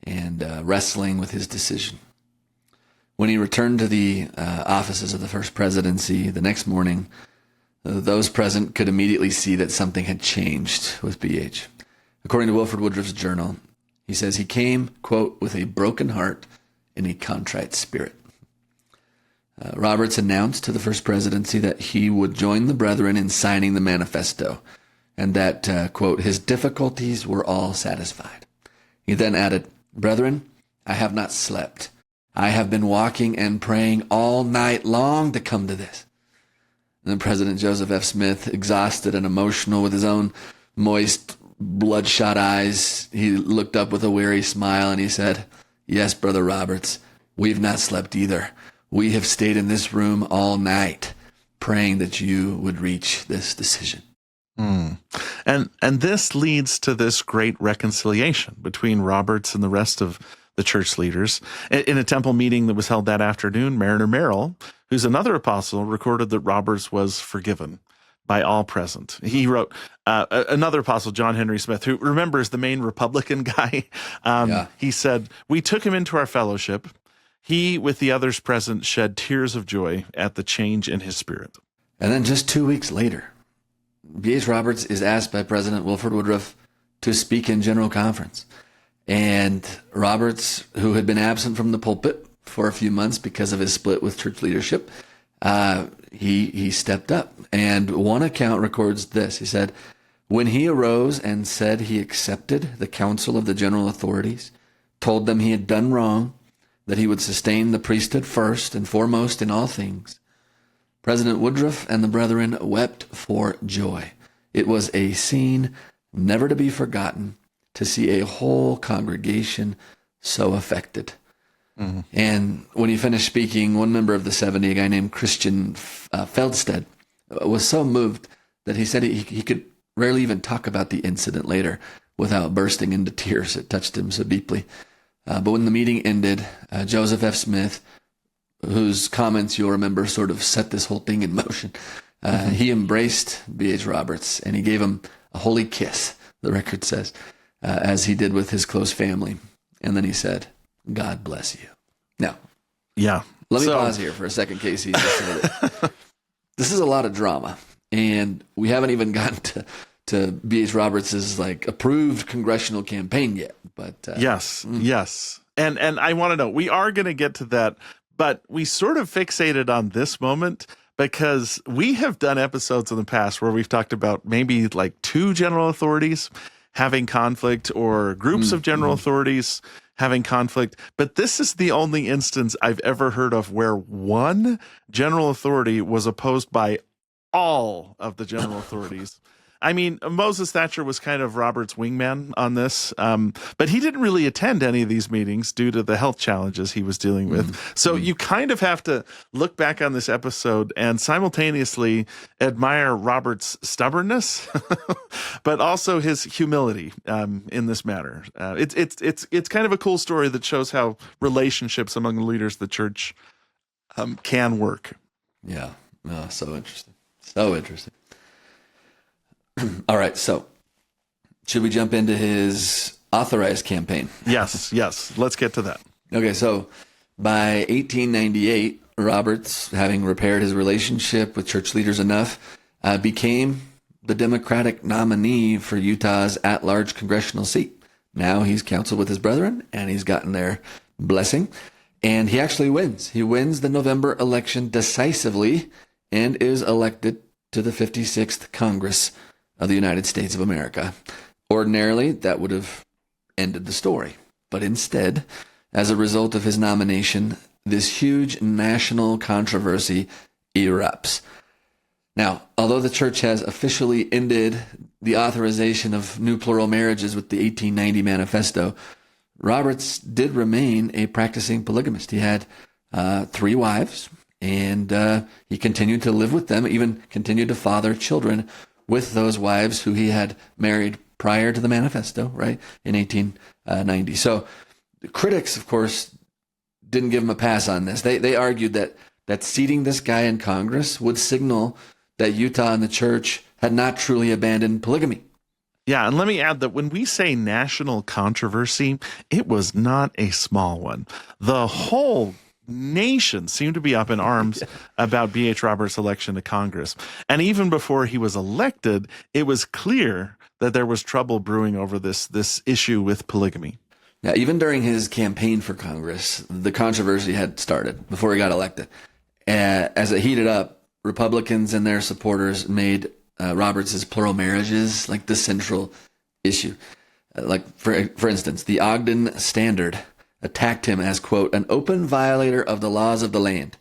and wrestling with his decision. When he returned to the offices of the First Presidency the next morning, those present could immediately see that something had changed with B.H. According to Wilford Woodruff's journal, he says he came, quote, "with a broken heart and a contrite spirit." Roberts announced to the First Presidency that he would join the brethren in signing the manifesto, and that, quote, "his difficulties were all satisfied." He then added, "Brethren, I have not slept. I have been walking and praying all night long to come to this." And then President Joseph F. Smith, exhausted and emotional with his own moist, bloodshot eyes, he looked up with a weary smile and he said, "Yes, Brother Roberts, we've not slept either. We have stayed in this room all night, praying that you would reach this decision." And this leads to this great reconciliation between Roberts and the rest of the church leaders. In a temple meeting that was held that afternoon, Mariner Merrill, who's another apostle, recorded that Roberts was forgiven by all present. He wrote, another apostle, John Henry Smith, who, remember, is the main Republican guy. He said, "We took him into our fellowship. He, with the others present, shed tears of joy at the change in his spirit." And then just 2 weeks later, B.H. Roberts is asked by President Wilford Woodruff to speak in General Conference. And Roberts, who had been absent from the pulpit for a few months because of his split with church leadership, he stepped up. And one account records this. He said, "When he arose and said he accepted the counsel of the general authorities, told them he had done wrong, that he would sustain the priesthood first and foremost in all things, President Woodruff and the brethren wept for joy. It was a scene never to be forgotten to see a whole congregation so affected." And when he finished speaking, one member of the 70, a guy named Christian Feldstead, was so moved that he said he could rarely even talk about the incident later, without bursting into tears. It touched him so deeply. But when the meeting ended, Joseph F. Smith, whose comments you'll remember sort of set this whole thing in motion, he embraced B.H. Roberts and he gave him a holy kiss, the record says, as he did with his close family. And then he said, "God bless you." Now, yeah. Let me pause here for a second, Casey. Just so that this is a lot of drama, and we haven't even gotten to B.H. Roberts's like approved congressional campaign yet. But yes. And I want to know, we are going to get to that, but we sort of fixated on this moment because we have done episodes in the past where we've talked about maybe like two general authorities having conflict or groups of general authorities having conflict. But this is the only instance I've ever heard of where one general authority was opposed by all of the general authorities. I mean, Moses Thatcher was kind of Robert's wingman on this, but he didn't really attend any of these meetings due to the health challenges he was dealing with. So you kind of have to look back on this episode and simultaneously admire Robert's stubbornness, but also his humility in this matter. It's kind of a cool story that shows how relationships among the leaders of the church can work. Yeah, no, so interesting. So interesting. All right, so should we jump into his authorized campaign? Yes, let's get to that. Okay, so by 1898, Roberts, having repaired his relationship with church leaders enough, became the Democratic nominee for Utah's at-large congressional seat. Now he's counseled with his brethren, and he's gotten their blessing, and he actually wins. He wins the November election decisively and is elected to the 56th Congress of the United States of America. Ordinarily, that would have ended the story. But instead, as a result of his nomination, this huge national controversy erupts. Now, although the church has officially ended the authorization of new plural marriages with the 1890 Manifesto, Roberts did remain a practicing polygamist. He had 3 wives, and he continued to live with them, even continued to father children with those wives who he had married prior to the Manifesto, right, in 1890. So the critics, of course, didn't give him a pass on this. They argued that seating this guy in Congress would signal that Utah and the church had not truly abandoned polygamy. Yeah, and let me add that when we say national controversy, it was not a small one. The whole nation seemed to be up in arms about B.H. Roberts' election to Congress. And even before he was elected, it was clear that there was trouble brewing over this issue with polygamy. Now, even during his campaign for Congress, the controversy had started before he got elected. As it heated up, Republicans and their supporters made Roberts' plural marriages like the central issue. Like, for instance, the Ogden Standard attacked him as, quote, an open violator of the laws of the land.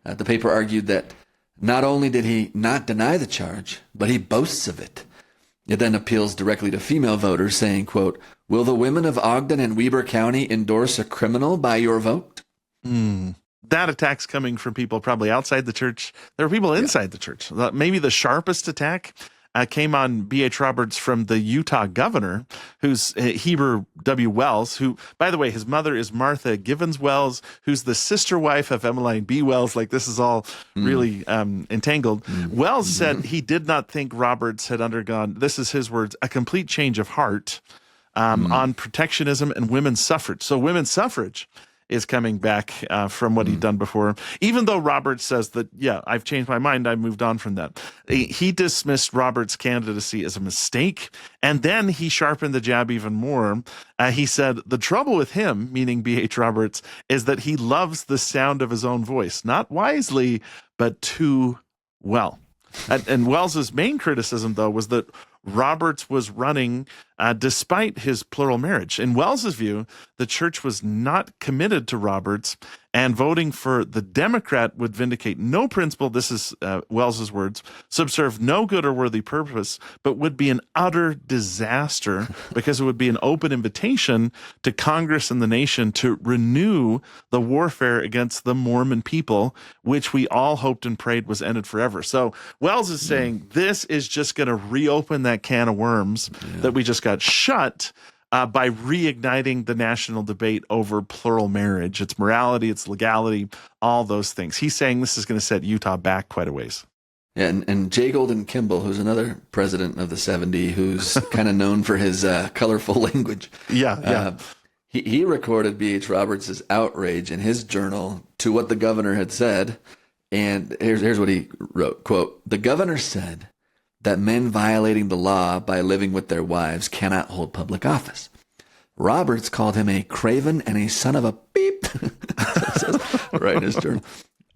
The paper argued that not only did he not deny the charge, but he boasts of it. It then appeals directly to female voters, saying, quote, will the women of Ogden and Weber County endorse a criminal by your vote? That attack's coming from people probably outside the church. There are people inside the church. Maybe the sharpest attack came on B.H. Roberts from the Utah governor, who's Heber W. Wells, who, by the way, his mother is Martha Givens Wells, who's the sister wife of Emmeline B. Wells. Like, this is all really entangled. Wells said he did not think Roberts had undergone, this is his words, a complete change of heart on protectionism and women's suffrage. So women's suffrage is coming back from what he'd done before. Even though Roberts says that, yeah, I've changed my mind, I moved on from that. He dismissed Roberts' candidacy as a mistake, and then he sharpened the jab even more. He said, the trouble with him, meaning B.H. Roberts, is that he loves the sound of his own voice, not wisely, but too well. And Wells's main criticism, though, was that Roberts was running despite his plural marriage. In Wells's view, the church was not committed to Roberts, and voting for the Democrat would vindicate no principle, this is Wells's words, subserve no good or worthy purpose, but would be an utter disaster because it would be an open invitation to Congress and the nation to renew the warfare against the Mormon people, which we all hoped and prayed was ended forever. So Wells is saying this is just going to reopen that can of worms that we just got got shut by reigniting the national debate over plural marriage, its morality, its legality, all those things. He's saying this is going to set Utah back quite a ways. Yeah, and J. Golden Kimball, who's another president of the 70s, who's kind of known for his colorful language. Yeah. He recorded B.H. Roberts' outrage in his journal to what the governor had said. And here's what he wrote, quote, "The governor said that men violating the law by living with their wives cannot hold public office. Roberts called him a craven and a son of a beep." Right in his journal.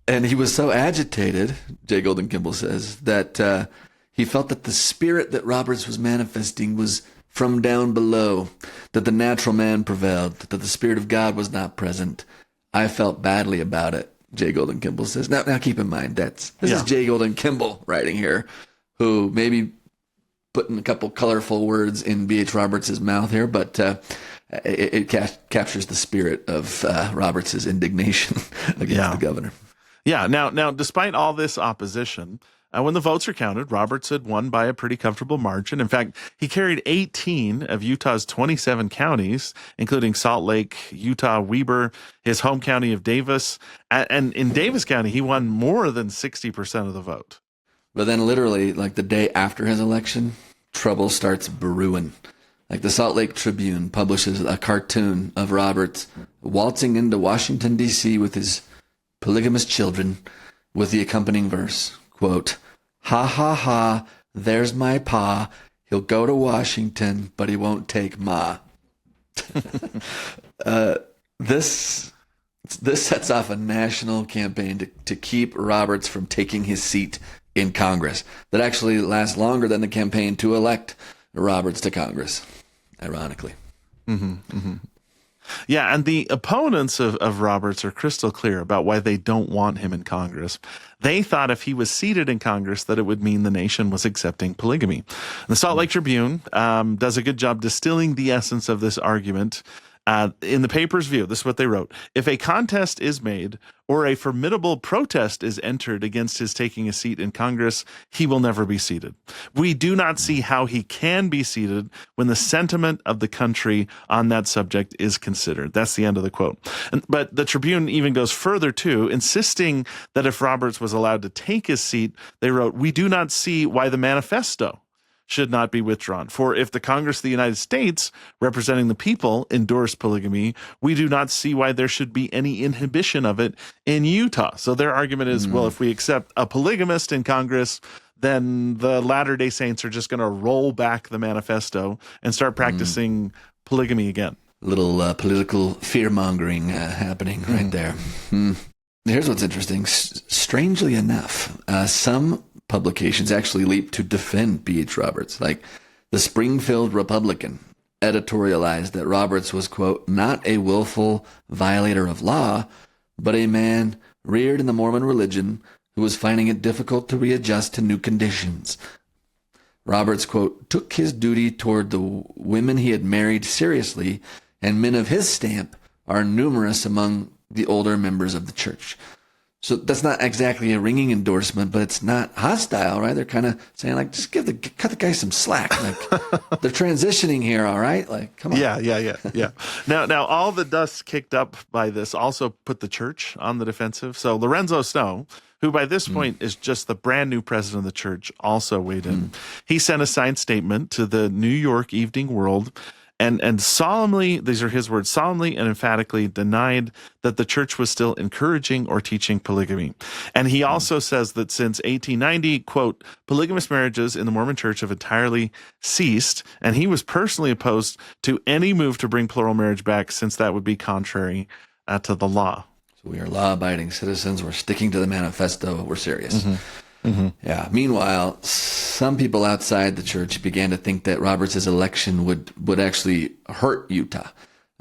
And he was so agitated, J. Golden Kimball says, that he felt that the spirit that Roberts was manifesting was from down below, that the natural man prevailed, that the Spirit of God was not present. "I felt badly about it," J. Golden Kimball says. Now keep in mind, this is J. Golden Kimball writing here, who maybe putting a couple colorful words in B.H. Roberts' mouth here, but it captures the spirit of Roberts' indignation against the governor. Yeah. Now, despite all this opposition, when the votes are counted, Roberts had won by a pretty comfortable margin. In fact, he carried 18 of Utah's 27 counties, including Salt Lake, Utah, Weber, his home county of Davis. And in Davis County, he won more than 60% of the vote. But then literally, like the day after his election, trouble starts brewing. Like the Salt Lake Tribune publishes a cartoon of Roberts waltzing into Washington, D.C. with his polygamous children with the accompanying verse, quote, "Ha ha ha, there's my pa. He'll go to Washington, but he won't take ma." This sets off a national campaign to keep Roberts from taking his seat in Congress that actually lasts longer than the campaign to elect Roberts to Congress, ironically. Yeah, and the opponents of Roberts are crystal clear about why they don't want him in Congress. They thought if he was seated in Congress that it would mean the nation was accepting polygamy. The Salt Lake Tribune does a good job distilling the essence of this argument. In the paper's view, this is what they wrote: "If a contest is made or a formidable protest is entered against his taking a seat in Congress, he will never be seated. We do not see how he can be seated when the sentiment of the country on that subject is considered." That's the end of the quote. But the Tribune even goes further, too, insisting that if Roberts was allowed to take his seat, they wrote, "We do not see why the Manifesto should not be withdrawn. For if the Congress of the United States, representing the people, endorse polygamy, we do not see why there should be any inhibition of it in Utah." So their argument is, well, if we accept a polygamist in Congress, then the Latter-day Saints are just going to roll back the Manifesto and start practicing polygamy again. Little political fear-mongering happening right there. Here's what's interesting. Strangely enough, some publications actually leap to defend B.H. Roberts. Like the Springfield Republican editorialized that Roberts was, quote, "not a willful violator of law, but a man reared in the Mormon religion who was finding it difficult to readjust to new conditions. Roberts, quote, "took his duty toward the women he had married seriously, and men of his stamp are numerous among the older members of the church." So that's not exactly a ringing endorsement, but it's not hostile, right? They're kind of saying, like, just cut the guy some slack. Like, they're transitioning here, all right? Like, come on. Yeah. Now, all the dust kicked up by this also put the church on the defensive. So Lorenzo Snow, who by this point is just the brand new president of the church, also weighed in. He sent a signed statement to the New York Evening World and solemnly, these are his words, solemnly and emphatically denied that the church was still encouraging or teaching polygamy. And he also says that since 1890, quote, "polygamous marriages in the Mormon church have entirely ceased," and he was personally opposed to any move to bring plural marriage back, since that would be contrary to the law. So we are law-abiding citizens. We're sticking to the Manifesto. We're serious. Yeah. Meanwhile, some people outside the church began to think that Roberts' election would actually hurt Utah.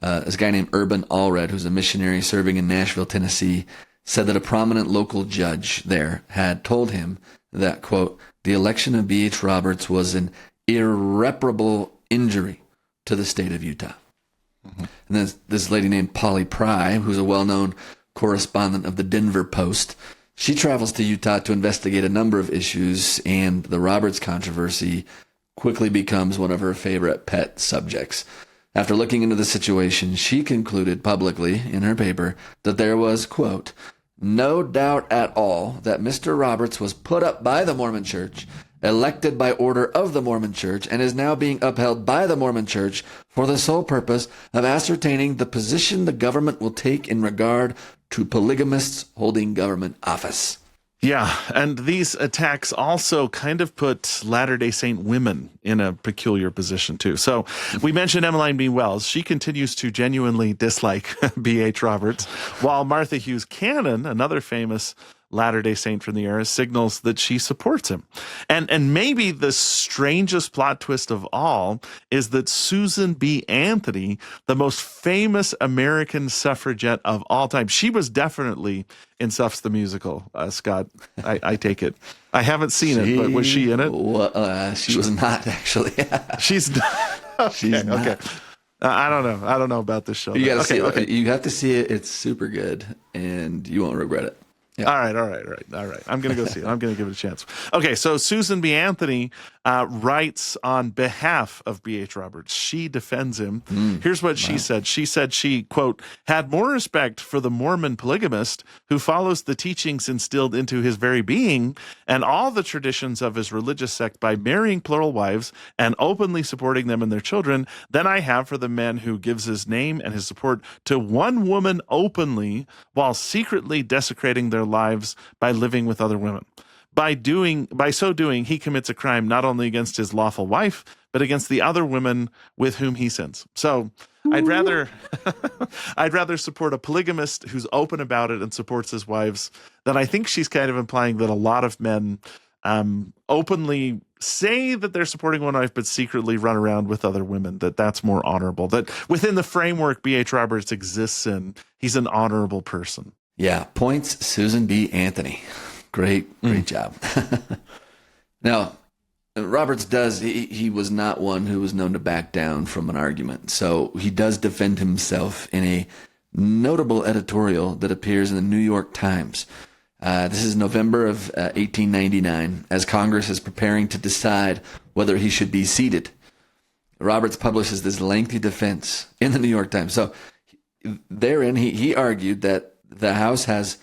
This guy named Urban Allred, who's a missionary serving in Nashville, Tennessee, said that a prominent local judge there had told him that, quote, "the election of B.H. Roberts was an irreparable injury to the state of Utah." And then this lady named Polly Pry, who's a well-known correspondent of the Denver Post, she travels to Utah to investigate a number of issues, and the Roberts controversy quickly becomes one of her favorite pet subjects. After looking into the situation, she concluded publicly in her paper that there was, quote, no doubt at all that Mr. Roberts was put up by the Mormon Church, elected by order of the Mormon Church, and is now being upheld by the Mormon Church for the sole purpose of ascertaining the position the government will take in regard to polygamists holding government office. Yeah, and these attacks also kind of put Latter-day Saint women in a peculiar position, too. So we mentioned Emmeline B. Wells. She continues to genuinely dislike B.H. Roberts, while Martha Hughes Cannon, another famous Latter-day Saint from the era, signals that she supports him. And maybe the strangest plot twist of all is that Susan B. Anthony, the most famous American suffragette of all time, she was definitely in Suff's the Musical, Scott. I take it. I haven't seen it, but was she in it? She was not, actually. She's not. Okay, She's not. Okay. I don't know. I don't know about this show. You gotta see it. Okay. You have to see it. It's super good, and you won't regret it. Yeah. All right. I'm going to go see it. I'm going to give it a chance. Okay, so Susan B. Anthony writes on behalf of B.H. Roberts. She defends him. Here's what she said. She said she, quote, had more respect for the Mormon polygamist who follows the teachings instilled into his very being and all the traditions of his religious sect by marrying plural wives and openly supporting them and their children than I have for the man who gives his name and his support to one woman openly while secretly desecrating their lives by living with other women. By so doing, he commits a crime not only against his lawful wife, but against the other women with whom he sins. So I'd rather support a polygamist who's open about it and supports his wives than I think she's kind of implying that a lot of men openly say that they're supporting one wife, but secretly run around with other women, that's more honorable. That within the framework B.H. Roberts exists in, he's an honorable person. Yeah, points Susan B. Anthony. Great job. Now, Roberts he was not one who was known to back down from an argument. So he does defend himself in a notable editorial that appears in the New York Times. This is November of 1899, as Congress is preparing to decide whether he should be seated. Roberts publishes this lengthy defense in the New York Times. So therein, he argued that the House has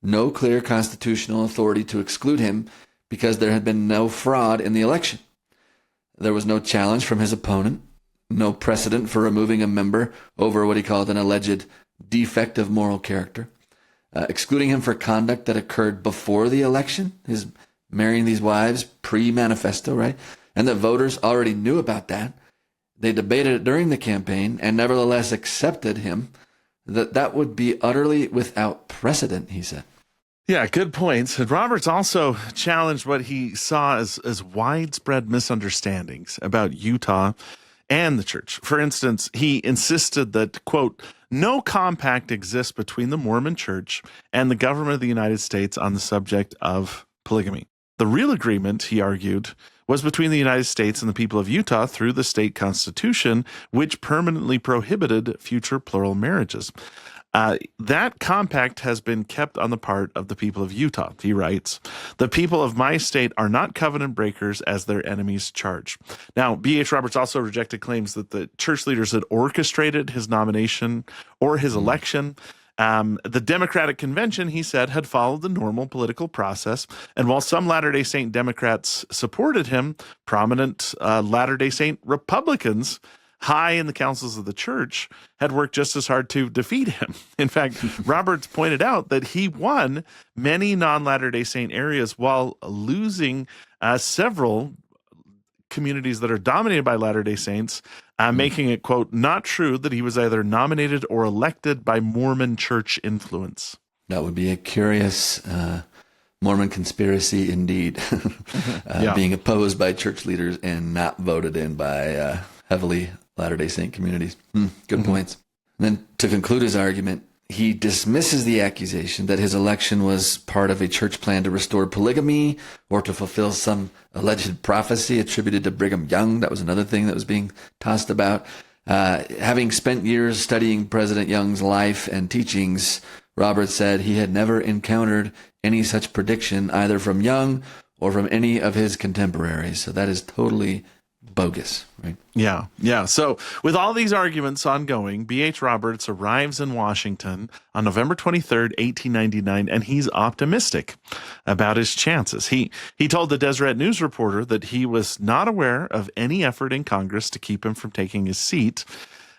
no clear constitutional authority to exclude him because there had been no fraud in the election. There was no challenge from his opponent, no precedent for removing a member over what he called an alleged defect of moral character, excluding him for conduct that occurred before the election, his marrying these wives pre-manifesto, right? And that voters already knew about that. They debated it during the campaign and nevertheless accepted him. That would be utterly without precedent, he said. Yeah, good points. And Roberts also challenged what he saw as widespread misunderstandings about Utah and the church. For instance, he insisted that, quote, no compact exists between the Mormon church and the government of the United States on the subject of polygamy. The real agreement, he argued, was between the United States and the people of Utah through the state constitution, which permanently prohibited future plural marriages. That compact has been kept on the part of the people of Utah, he writes. The people of my state are not covenant breakers as their enemies charge. Now, B.H. Roberts also rejected claims that the church leaders had orchestrated his nomination or his election. The Democratic Convention, he said, had followed the normal political process. And while some Latter-day Saint Democrats supported him, prominent Latter-day Saint Republicans high in the councils of the church had worked just as hard to defeat him. In fact, Roberts pointed out that he won many non-Latter-day Saint areas while losing several communities that are dominated by Latter-day Saints, making it, quote, not true that he was either nominated or elected by Mormon church influence. That would be a curious Mormon conspiracy indeed, being opposed by church leaders and not voted in by heavily Latter-day Saint communities. Good points. And then to conclude his argument, he dismisses the accusation that his election was part of a church plan to restore polygamy or to fulfill some alleged prophecy attributed to Brigham Young. That was another thing that was being tossed about. Having spent years studying President Young's life and teachings, Roberts said he had never encountered any such prediction either from Young or from any of his contemporaries. So that is totally bogus, right? Yeah, yeah. So with all these arguments ongoing, B.H. Roberts arrives in Washington on November 23rd, 1899, and he's optimistic about his chances. He told the Deseret News reporter that he was not aware of any effort in Congress to keep him from taking his seat.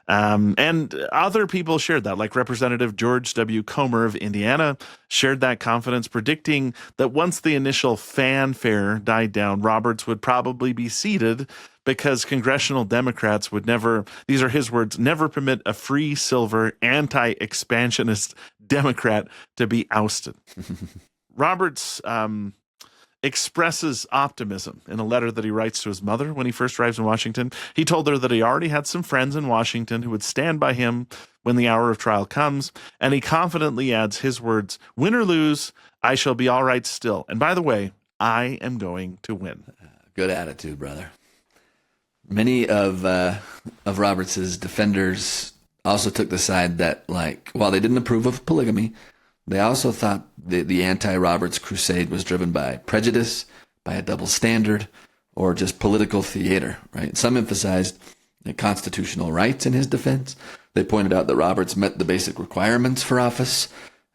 And other people shared that, like Representative George W. Comer of Indiana shared that confidence, predicting that once the initial fanfare died down, Roberts would probably be seated because congressional Democrats would never, these are his words, never permit a free, silver, anti-expansionist Democrat to be ousted. Roberts expresses optimism in a letter that he writes to his mother when he first arrives in Washington. He told her that he already had some friends in Washington who would stand by him when the hour of trial comes. And he confidently adds his words, "Win or lose, I shall be all right still. And by the way, I am going to win." Good attitude, brother. Many of Roberts's defenders also took the side that, like, while they didn't approve of polygamy, they also thought the anti-Roberts crusade was driven by prejudice, by a double standard, or just political theater, right? Some emphasized the constitutional rights in his defense. They pointed out that Roberts met the basic requirements for office,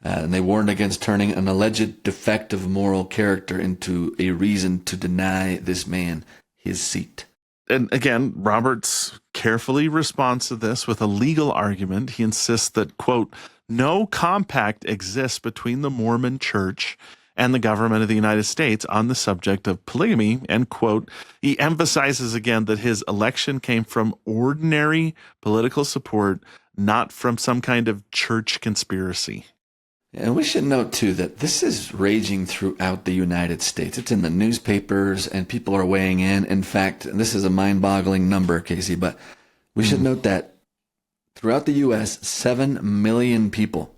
and they warned against turning an alleged defect of moral character into a reason to deny this man his seat. And again, Roberts carefully responds to this with a legal argument. He insists that, quote, "No compact exists between the Mormon Church and the government of the United States on the subject of polygamy," end quote. He emphasizes again that his election came from ordinary political support, not from some kind of church conspiracy. And we should note, too, that this is raging throughout the United States. It's in the newspapers, and people are weighing in. In fact, and this is a mind-boggling number, Casey, but we should note that throughout the U.S., 7 million people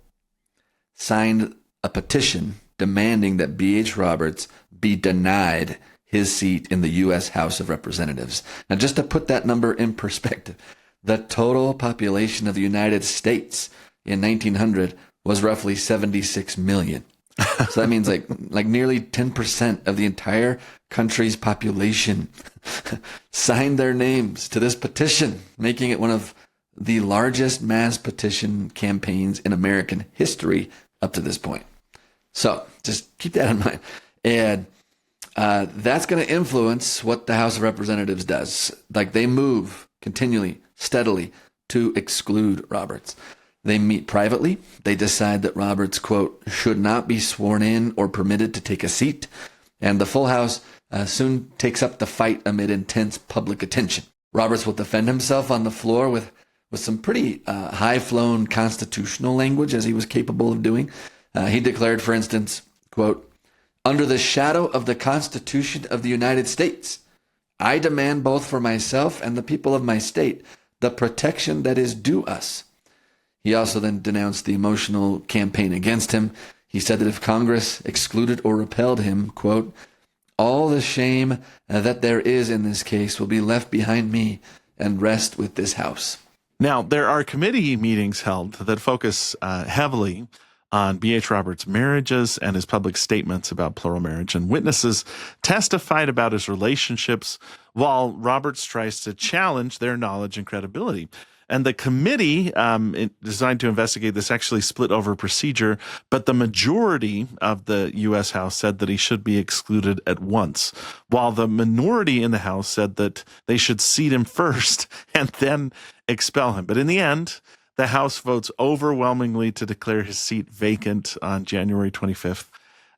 signed a petition demanding that B.H. Roberts be denied his seat in the U.S. House of Representatives. Now, just to put that number in perspective, the total population of the United States in 1900 was roughly 76 million. So that means like nearly 10% of the entire country's population signed their names to this petition, making it one of the largest mass petition campaigns in American history up to this point. So just keep that in mind. And that's going to influence what the House of Representatives does. Like, they move continually, steadily to exclude Roberts. They meet privately. They decide that Roberts, quote, should not be sworn in or permitted to take a seat. And the full House soon takes up the fight amid intense public attention. Roberts will defend himself on the floor with some pretty high-flown constitutional language, as he was capable of doing. He declared, for instance, quote, "Under the shadow of the Constitution of the United States, I demand both for myself and the people of my state the protection that is due us." He also then denounced the emotional campaign against him. He said that if Congress excluded or repelled him, quote, "all the shame that there is in this case will be left behind me and rest with this House." Now, there are committee meetings held that focus heavily on B.H. Roberts' marriages and his public statements about plural marriage, and witnesses testified about his relationships while Roberts tries to challenge their knowledge and credibility. And the committee designed to investigate this actually split over procedure, but the majority of the U.S. House said that he should be excluded at once, while the minority in the House said that they should seat him first and then expel him. But in the end, the House votes overwhelmingly to declare his seat vacant on January 25th.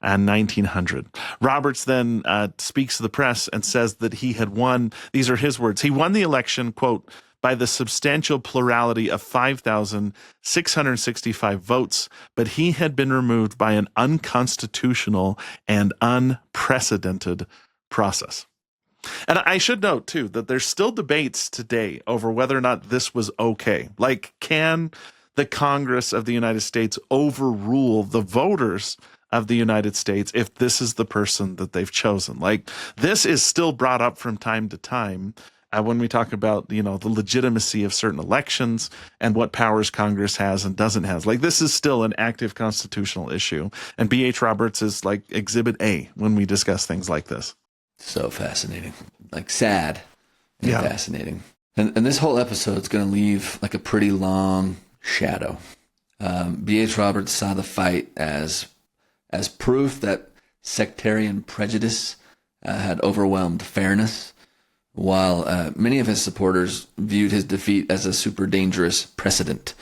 1900. Roberts then speaks to the press and says that he had won, these are his words, he won the election, quote, by the substantial plurality of 5,665 votes, but he had been removed by an unconstitutional and unprecedented process. And I should note, too, that there's still debates today over whether or not this was okay. Like, can the Congress of the United States overrule the voters of the United States if this is the person that they've chosen? Like, this is still brought up from time to time when we talk about, the legitimacy of certain elections and what powers Congress has and doesn't have. Like, this is still an active constitutional issue. And B.H. Roberts is like Exhibit A when we discuss things like this. So fascinating. Like, sad Yeah. Fascinating. And this whole episode is going to leave like a pretty long shadow. B.H. Roberts saw the fight as proof that sectarian prejudice had overwhelmed fairness, while many of his supporters viewed his defeat as a super dangerous precedent.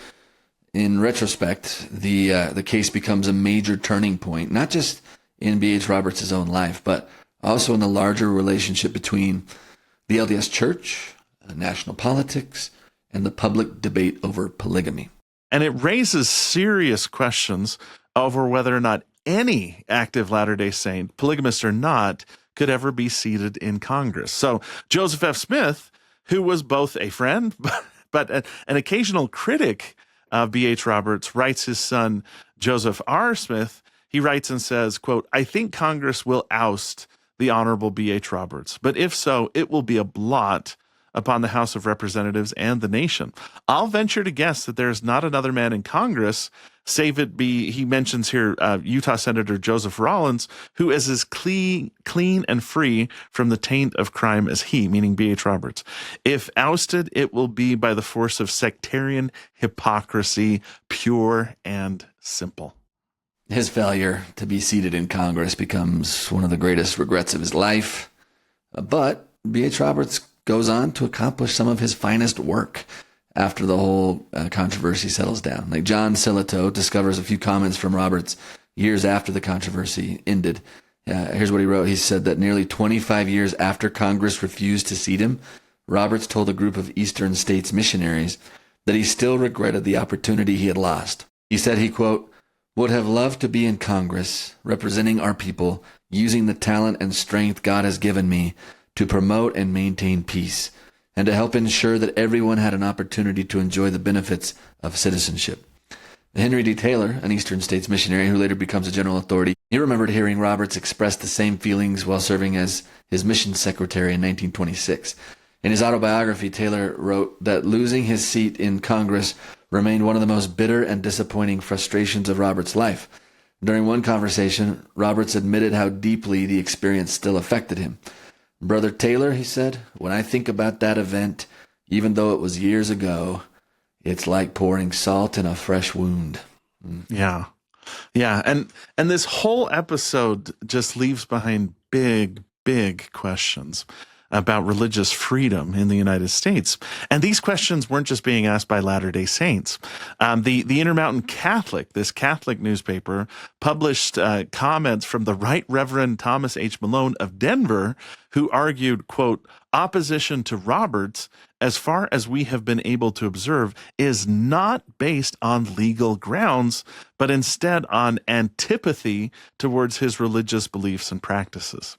In retrospect, the case becomes a major turning point, not just in B.H. Roberts' own life, but also in the larger relationship between the LDS Church, national politics, and the public debate over polygamy. And it raises serious questions over whether or not any active Latter-day Saint, polygamist or not, could ever be seated in Congress. So Joseph F. Smith, who was both a friend but an occasional critic of B.H. Roberts, writes his son Joseph R. Smith. He writes and says, quote, "I think Congress will oust the Honorable B.H. Roberts, but if so, it will be a blot upon the House of Representatives and the nation. I'll venture to guess that there's not another man in Congress, save it be," he mentions here, Utah Senator Joseph Rollins, "who is as clean and free from the taint of crime as he," meaning B.H. Roberts. "If ousted, it will be by the force of sectarian hypocrisy, pure and simple." His failure to be seated in Congress becomes one of the greatest regrets of his life. But B.H. Roberts goes on to accomplish some of his finest work after the whole controversy settles down. Like John Sillitoe discovers a few comments from Roberts years after the controversy ended. Here's what he wrote. He said that nearly 25 years after Congress refused to seat him, Roberts told a group of Eastern States missionaries that he still regretted the opportunity he had lost. He said he, quote, "would have loved to be in Congress, representing our people, using the talent and strength God has given me to promote and maintain peace, and to help ensure that everyone had an opportunity to enjoy the benefits of citizenship." Henry D. Taylor, an Eastern States missionary who later becomes a general authority, he remembered hearing Roberts express the same feelings while serving as his mission secretary in 1926. In his autobiography, Taylor wrote that losing his seat in Congress remained one of the most bitter and disappointing frustrations of Roberts' life. During one conversation, Roberts admitted how deeply the experience still affected him. "Brother Taylor," he said, "when I think about that event, even though it was years ago, it's like pouring salt in a fresh wound." Yeah. Yeah. And this whole episode just leaves behind big, big questions about religious freedom in the United States. And these questions weren't just being asked by Latter-day Saints. The Intermountain Catholic, this Catholic newspaper, published comments from the Right Reverend Thomas H. Malone of Denver, who argued, quote, "opposition to Roberts, as far as we have been able to observe, is not based on legal grounds, but instead on antipathy towards his religious beliefs and practices."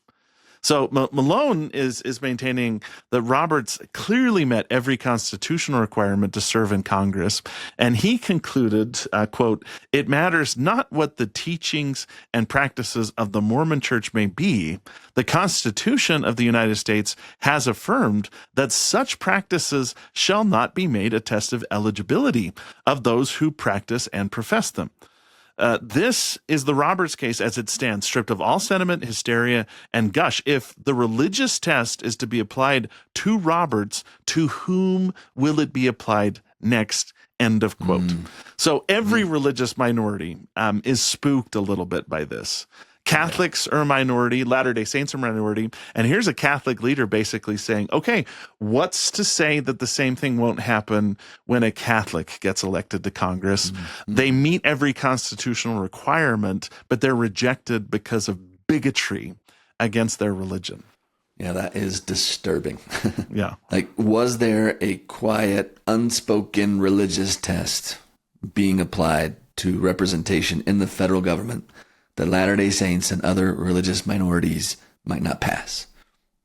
So Malone is maintaining that Roberts clearly met every constitutional requirement to serve in Congress, and he concluded, quote, "it matters not what the teachings and practices of the Mormon Church may be. The Constitution of the United States has affirmed that such practices shall not be made a test of eligibility of those who practice and profess them." This is the Roberts case as it stands, stripped of all sentiment, hysteria, and gush. If the religious test is to be applied to Roberts, to whom will it be applied next? End of quote. So every religious minority is spooked a little bit by this. Catholics are a minority, Latter-day Saints are a minority, and here's a Catholic leader basically saying, okay, what's to say that the same thing won't happen when a Catholic gets elected to Congress? They meet every constitutional requirement, but they're rejected because of bigotry against their religion. Yeah, that is disturbing. Yeah. Like, was there a quiet, unspoken religious test being applied to representation in the federal government that Latter-day Saints and other religious minorities might not pass?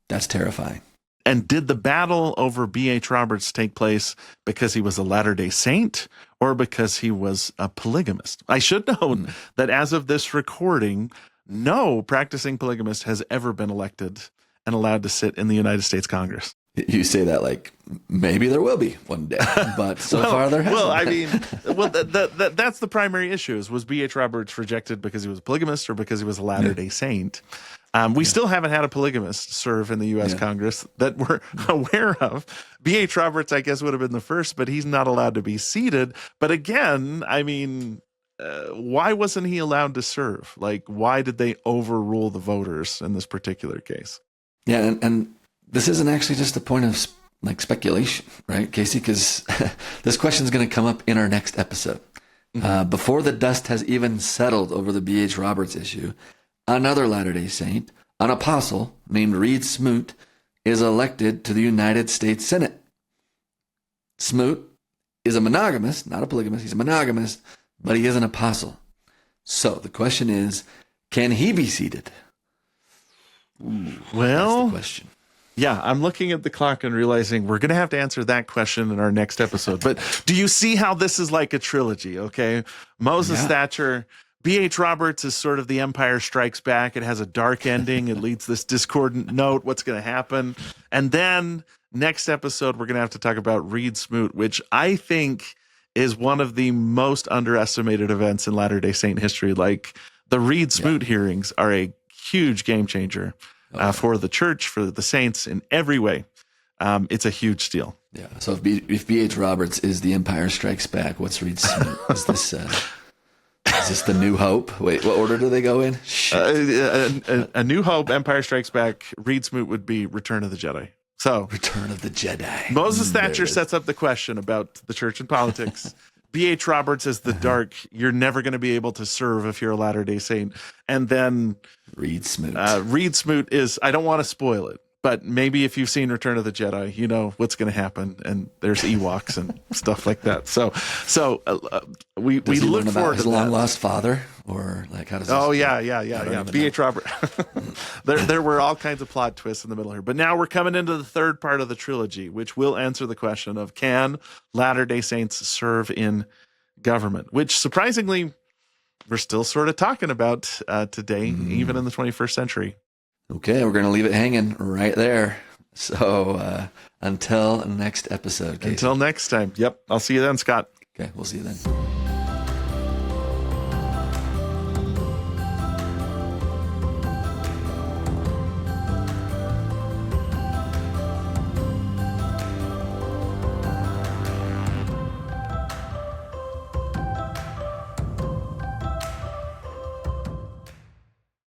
That's terrifying. And did the battle over B.H. Roberts take place because he was a Latter-day Saint or because he was a polygamist? I should note that as of this recording, no practicing polygamist has ever been elected and allowed to sit in the United States Congress. You say that like maybe there will be one day, but so far there hasn't. Well, I mean, that's the primary issue. Was B.H. Roberts rejected because he was a polygamist or because he was a Latter-day Saint? We still haven't had a polygamist serve in the U.S. Congress that we're aware of. B.H. Roberts, I guess, would have been the first, but he's not allowed to be seated. But again, I mean, why wasn't he allowed to serve? Like, why did they overrule the voters in this particular case? Yeah, and this isn't actually just a point of like speculation, right, Casey? Because this question is going to come up in our next episode. Before the dust has even settled over the B.H. Roberts issue, another Latter-day Saint, an apostle named Reed Smoot, is elected to the United States Senate. Smoot is a monogamist, not a polygamist. He's a monogamist, but he is an apostle. So the question is, can he be seated? Well, that's the question. Yeah, I'm looking at the clock and realizing we're going to have to answer that question in our next episode. But do you see how this is like a trilogy, okay? Moses Thatcher, B.H. Roberts is sort of the Empire Strikes Back. It has a dark ending. It leads this discordant note. What's going to happen? And then next episode, we're going to have to talk about Reed Smoot, which I think is one of the most underestimated events in Latter-day Saint history. Like, the Reed Smoot hearings are a huge game changer. For the church, for the saints, in every way. It's a huge deal. Yeah. So if B.H. Roberts is the Empire Strikes Back, what's Reed Smoot? Is this the New Hope? Wait, what order do they go in? A New Hope, Empire Strikes Back. Reed Smoot would be Return of the Jedi. So Return of the Jedi. Moses Thatcher sets up the question about the church and politics. B.H. Roberts is the dark. You're never going to be able to serve if you're a Latter-day Saint. And then Reed Smoot. Reed Smoot is, I don't want to spoil it, but maybe if you've seen Return of the Jedi, you know what's going to happen. And there's Ewoks and stuff like that. So we look forward to his long lost father, or like how does? Oh yeah. B.H. Roberts. there were all kinds of plot twists in the middle here, but now we're coming into the third part of the trilogy, which will answer the question of, can Latter-day Saints serve in government? Which surprisingly, we're still sort of talking about today, even in the 21st century. Okay, we're going to leave it hanging right there. So until next episode, Casey. Until next time. Yep. I'll see you then, Scott. Okay, we'll see you then.